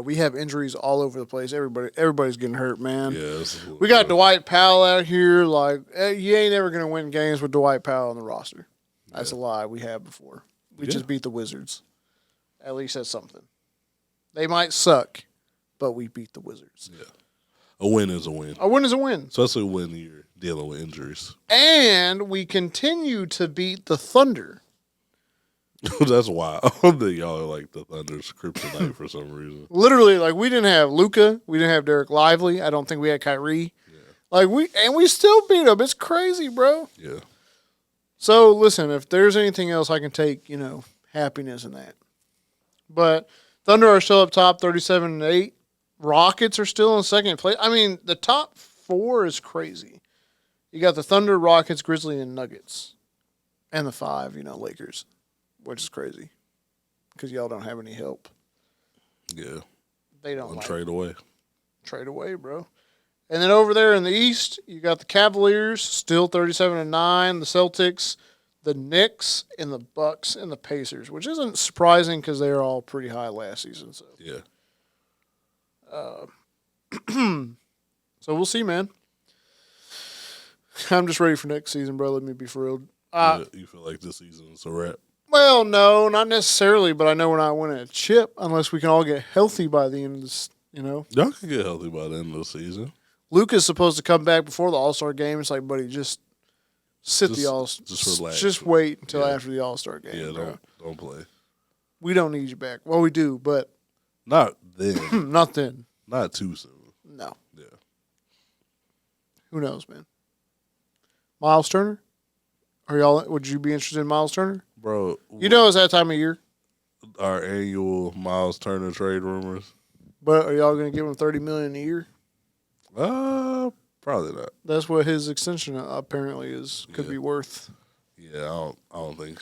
We have injuries all over the place. Everybody's getting hurt, man. Yeah, we got Dwight Powell out here. Like, you ain't never gonna win games with Dwight Powell on the roster. That's a lie. We have before. We just beat the Wizards. At least that's something. They might suck, but we beat the Wizards. Yeah, a win is a win. A win is a win, especially when you're dealing with injuries. And we continue to beat the Thunder. That's wild that y'all are like the Thunder's kryptonite for some reason. Literally, like, we didn't have Luka, we didn't have Derek Lively. I don't think we had Kyrie. Yeah. Like, we still beat them. It's crazy, bro. Yeah. So listen, if there's anything else, I can take, you know, happiness in that. But Thunder are still up top, 37-8. Rockets are still in second place. I mean, the top four is crazy. You got the Thunder, Rockets, Grizzlies, and Nuggets, and the 5, you know, Lakers. Which is crazy, because y'all don't have any help. Yeah, they don't trade away. Trade away, bro. And then over there in the East, you got the Cavaliers still 37-9, the Celtics, the Knicks, and the Bucks and the Pacers, which isn't surprising because they were all pretty high last season. So yeah. So we'll see, man. I'm just ready for next season, bro. Let me be for real. You feel like this season is a wrap? Well, no, not necessarily, but I know we're not winning a chip unless we can all get healthy by the end of this, you know? Y'all can get healthy by the end of the season. Luka's supposed to come back before the All-Star game. It's like, buddy, just relax. Just wait until after the All-Star game. Yeah, don't play. We don't need you back. Well, we do, but not then. Not then. Not too soon. No. Yeah. Who knows, man? Miles Turner? Would you be interested in Miles Turner? Bro. You know it's that time of year. Our annual Miles Turner trade rumors. But are y'all going to give him $30 million a year? Probably not. That's what his extension apparently could be worth. Yeah, I don't think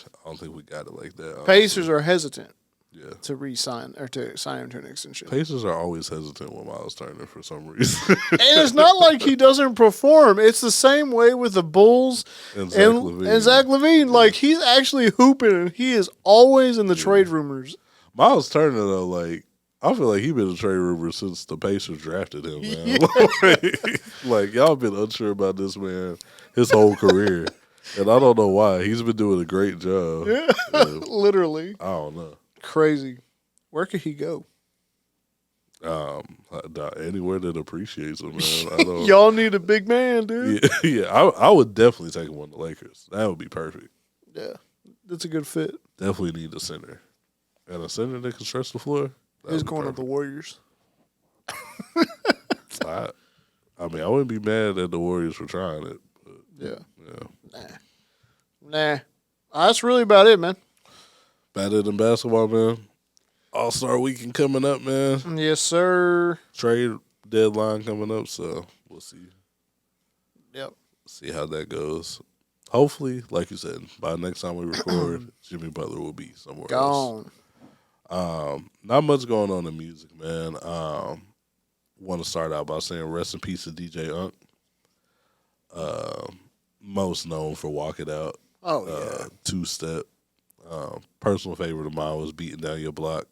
we got it like that. Honestly. Pacers are hesitant. Yeah. To re-sign or to sign him to an extension. Pacers are always hesitant with Miles Turner for some reason. And it's not like he doesn't perform. It's the same way with the Bulls and Zach LaVine. Yeah. Like, he's actually hooping, and he is always in the trade rumors. Miles Turner, though, like, I feel like he's been a trade rumor since the Pacers drafted him, man. Yeah. Like, y'all been unsure about this man his whole career. And I don't know why. He's been doing a great job. Yeah, literally. I don't know. Crazy. Where could he go? Anywhere that appreciates him, man. Y'all need a big man, dude. Yeah. I would definitely take him on the Lakers. That would be perfect. Yeah, that's a good fit. Definitely need a center. And a center that can stretch the floor. He's going to the Warriors. I mean, I wouldn't be mad at the Warriors for trying it. But yeah. Nah. That's really about it, man. Better than basketball, man. All-Star Weekend coming up, man. Yes, sir. Trade deadline coming up, so we'll see. Yep. See how that goes. hopefully, like you said, by next time we record, Jimmy Butler will be somewhere else. Not much going on in music, man. Want to start out by saying rest in peace to DJ Unk. Most known for Walk It Out. Oh, yeah. Two-Step. Personal favorite of mine was Beating Down Your Block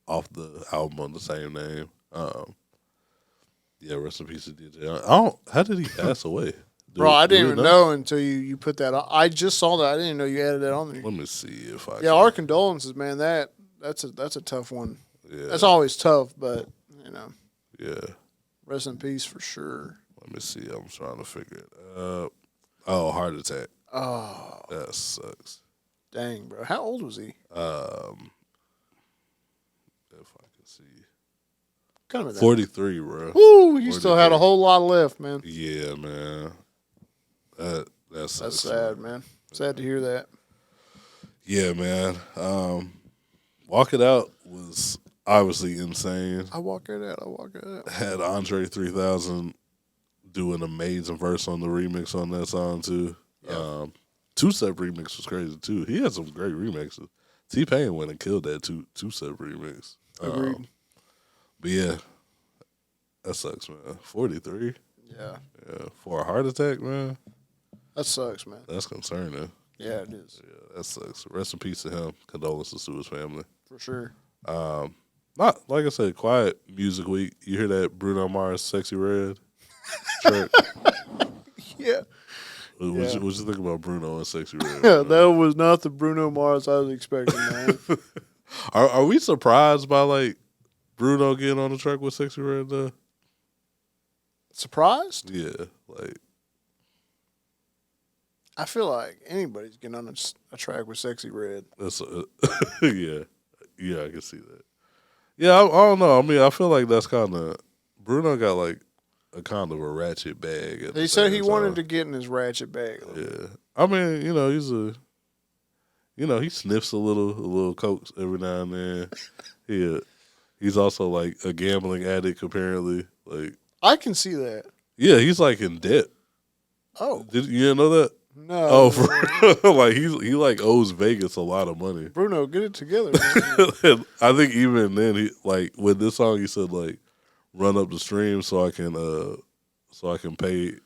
off the album on the same name. Yeah, rest in peace to DJ Unk. How did he pass away? Bro, I didn't even know until you put that on. I just saw that. I didn't know you added that on there. Let me see if I can. Yeah, our condolences, man. That's a tough one. Yeah. That's always tough, but, Yeah. Rest in peace for sure. Let me see. I'm trying to figure it out. Oh, heart attack. Oh. That sucks. Dang, bro. How old was he? If I can see. Kind of 43, bro. Woo, you still had a whole lot left, man. Yeah, man. That's sad, man. Sad to hear that. Yeah, man. Walk It Out was obviously insane. I walk it out. Had Andre 3000 do an amazing verse on the remix on that song, too. Yeah. Two-Step remix was crazy, too. He had some great remixes. T-Pain went and killed that Two-Step remix. Agreed. But, yeah, that sucks, man. 43? Yeah. For a heart attack, man? That sucks, man. That's concerning. Yeah, it is. Yeah, that sucks. Rest in peace to him. Condolences to his family. For sure. Not like I said, quiet music week. You hear that Bruno Mars "Sexy Red" track? Yeah. What you think about Bruno and "Sexy Red"? Yeah, that was not the Bruno Mars I was expecting, man. Are we surprised by like Bruno getting on the track with "Sexy Red"? Though? Surprised? Yeah, like I feel like anybody's getting on a track with "Sexy Red." that's yeah, I can see that. Yeah, I don't know. I mean, I feel like that's kind of Bruno got like a kind of a ratchet bag. He said he wanted to get in his ratchet bag. Yeah, I mean, he sniffs a little coke every now and then. He's also like a gambling addict apparently. Like I can see that. Yeah, he's like in debt. Oh, you didn't know that? No. Oh, like he like owes Vegas a lot of money. Bruno, get it together, man. I think even then he like with this song he said like run up the stream so I can pay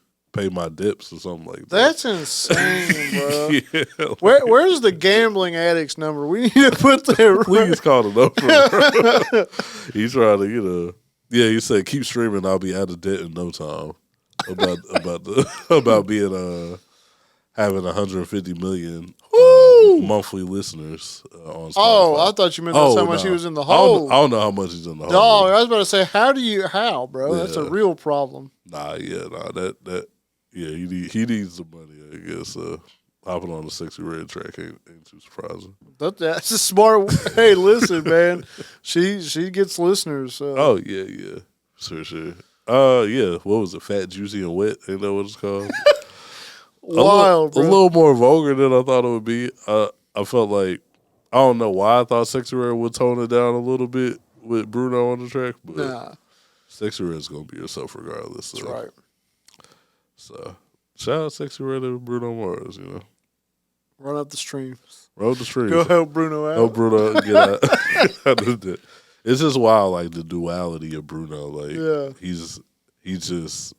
my dips or something like that. That's insane, bro. Yeah, Where's the gambling addict's number? We need to put that. Please call the number. He's trying to yeah. He said keep streaming. I'll be out of debt in no time. About being having 150 million monthly listeners on Spotify. Oh, I thought you meant that's how much he was in the hole. I don't know how much he's in the hole. Dog, I was about to say, how, bro? Yeah. That's a real problem. That he needs the money, I guess. Hopping on the Sexy Red track ain't too surprising. That's a smart. Hey, listen, man, she gets listeners. So. Oh yeah, sure. Yeah. What was it? Fat, Juicy, and Wet. Ain't that what it's called? Wild, bro. A little more vulgar than I thought it would be. I felt like I don't know why I thought Sexy Red would tone it down a little bit with Bruno on the track, but nah. Sexy Red's gonna be herself regardless. That's right. So shout out Sexy Red and Bruno Mars. Run up the streams. Run up the streams. Go help Bruno out. Help Bruno get out. It's just wild, like the duality of Bruno. Like he just.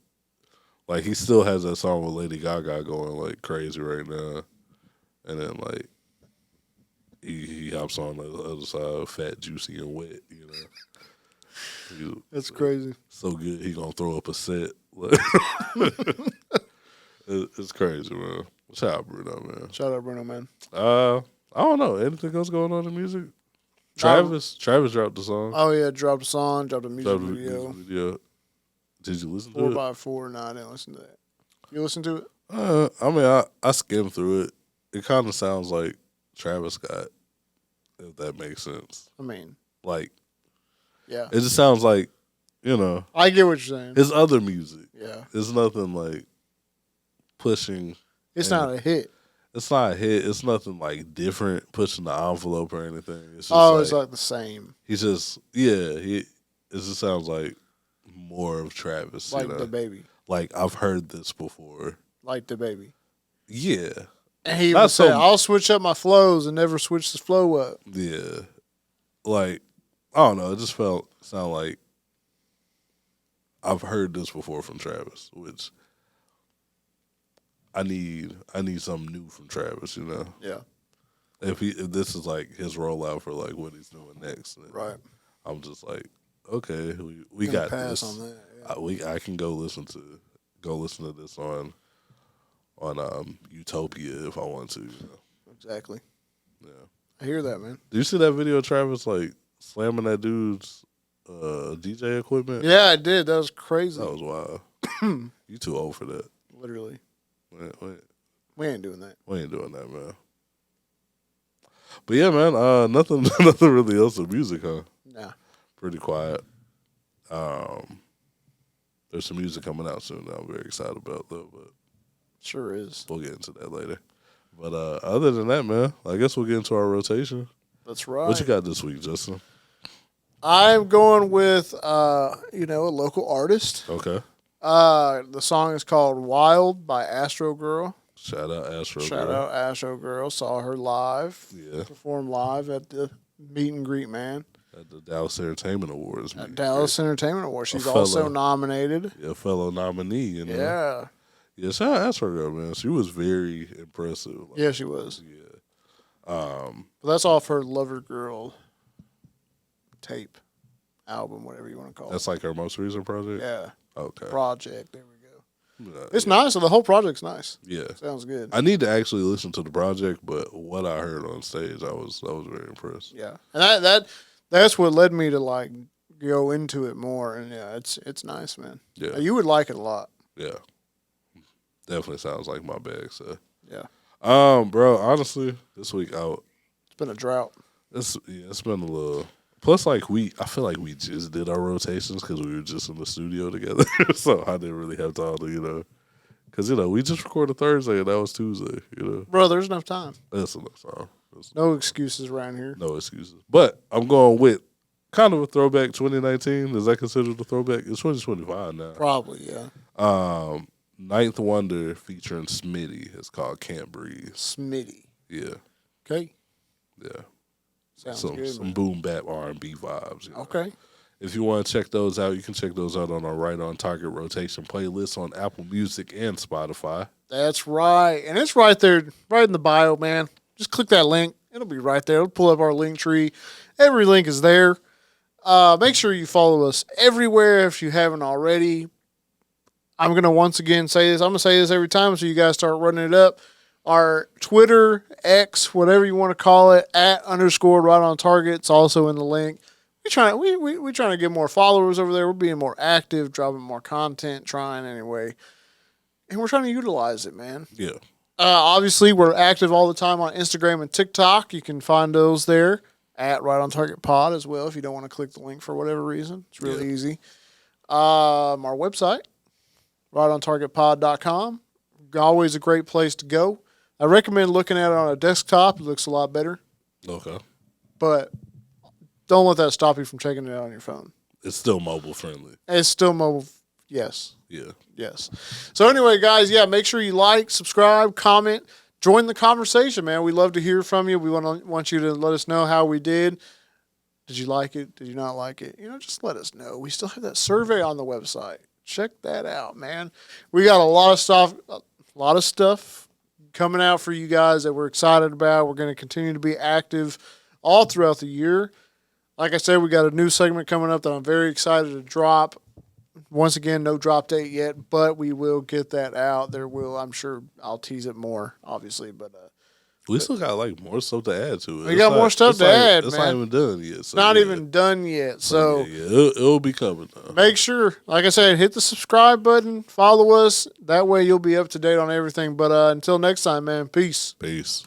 Like, he still has that song with Lady Gaga going, like, crazy right now. And then, like, he hops on the other side, Fat, Juicy, and Wet, That's crazy. So good, he gonna throw up a set. It's crazy, man. Shout out Bruno, man. Shout out Bruno, man. I don't know. Anything else going on in music? Travis dropped the song. Oh, yeah, dropped a song, dropped a music video. Did you listen to it? 4x4. No, I didn't listen to that. You listen to it? I mean, I skimmed through it. It kind of sounds like Travis Scott, if that makes sense. I mean, like, yeah, it just sounds like, I get what you're saying. It's other music. Yeah, it's nothing like pushing. It's not a hit. It's not a hit. It's nothing like different, pushing the envelope or anything. It's just it's like the same. He's just it just sounds like more of Travis, like the baby. Like I've heard this before. Like the baby. Yeah. And he Not would say, so- I'll switch up my flows and never switch the flow up. Yeah. Like, I don't know. It just sound like I've heard this before from Travis, which I need something new from Travis, you know? Yeah. If this is like his rollout for like what he's doing next, then Right. I'm just like, okay, we Gonna got pass this. on that. Yeah. I can go listen to this on Utopia if I want to. You know? Exactly. Yeah. I hear that, man. Do you see that video of Travis like slamming that dude's DJ equipment? Yeah, I did. That was crazy. That was wild. You too old for that. Literally. Wait. We ain't doing that. We ain't doing that, man. But yeah, man, nothing really else with music, huh? Nah. Pretty quiet. There's some music coming out soon that I'm very excited about, though, but Sure is. we'll get into that later. But other than that, man, I guess we'll get into our rotation. That's right. What you got this week, Justin? I'm going with, a local artist. Okay. The song is called Wild by Astro Girl. Shout out Astro Shout Girl. out Astro Girl. Saw her live. Yeah. Perform live at the meet and greet, man. At the Dallas Entertainment Awards. At Dallas Entertainment Awards. She's fellow- also nominated. Yeah, fellow nominee, you know. Yeah. Yeah, shout out Astro Girl, man. She was very impressive. Like, Yeah, she was. Yeah. But that's off her Lover Girl tape, album, whatever you want to call That's it. like her most recent project? Yeah. Okay. Project. There we go. Yeah, It's nice. So the whole project's nice. Yeah. Sounds good. I need to actually listen to the project, but what I heard on stage, I was very impressed. Yeah. And that's what led me to like go into it more. And yeah, it's nice, man. Yeah. You would like it a lot. Yeah. Definitely sounds like my bag, so. Yeah. Bro, honestly, this week out, It's been a drought. it's been a little. Plus, like I feel like we just did our rotations because we were just in the studio together, so I didn't really have time to, because we just recorded Thursday and that was Tuesday, Bro, there's enough time. That's enough time. No excuses around here. No excuses. But I'm going with kind of a throwback 2019. Is that considered a throwback? It's 2025 now. Probably, yeah. Ninth Wonder featuring Smitty. It's called Can't Breathe. Smitty. Yeah. Okay. Yeah. Sounds Some good. Man. boom bap R&B vibes. Okay. If you want to check those out, you can check those out on our Right on Target rotation playlist on Apple Music and Spotify. That's right. And it's right there, right in the bio, man. Just click that link. It'll be right there. It'll pull up our link tree. Every link is there. Make sure you follow us everywhere if you haven't already. I'm going to once again say this. I'm going to say this every time so you guys start running it up. Our Twitter, X, whatever you want to call it, @_ right on target. It's also in the link. We're trying to get more followers over there. We're being more active, dropping more content, trying anyway. And we're trying to utilize it, man. Yeah. Obviously, we're active all the time on Instagram and TikTok. You can find those there @right on target pod as well if you don't want to click the link for whatever reason. It's really easy. Our website, rightontargetpod.com. Always a great place to go. I recommend looking at it on a desktop. It looks a lot better. Okay. But don't let that stop you from checking it out on your phone. It's still mobile friendly. It's still mobile. Yes. Yeah. Yes. So anyway, guys, make sure you like, subscribe, comment, join the conversation, man. We love to hear from you. We want you to let us know how we did. Did you like it? Did you not like it? Just let us know. We still have that survey on the website. Check that out, man. We got a lot of stuff coming out for you guys that we're excited about. We're going to continue to be active all throughout the year. Like I said, we got a new segment coming up that I'm very excited to drop. Once again, no drop date yet, but we will get that out. I'm sure I'll tease it more, obviously, but We still got more stuff to add to it. We got more stuff to add, It's man. not even done yet. it's not even done yet. So it'll be coming. make sure, like I said, hit the subscribe button, follow us. That way you'll be up to date on everything. But until next time, man, peace. Peace.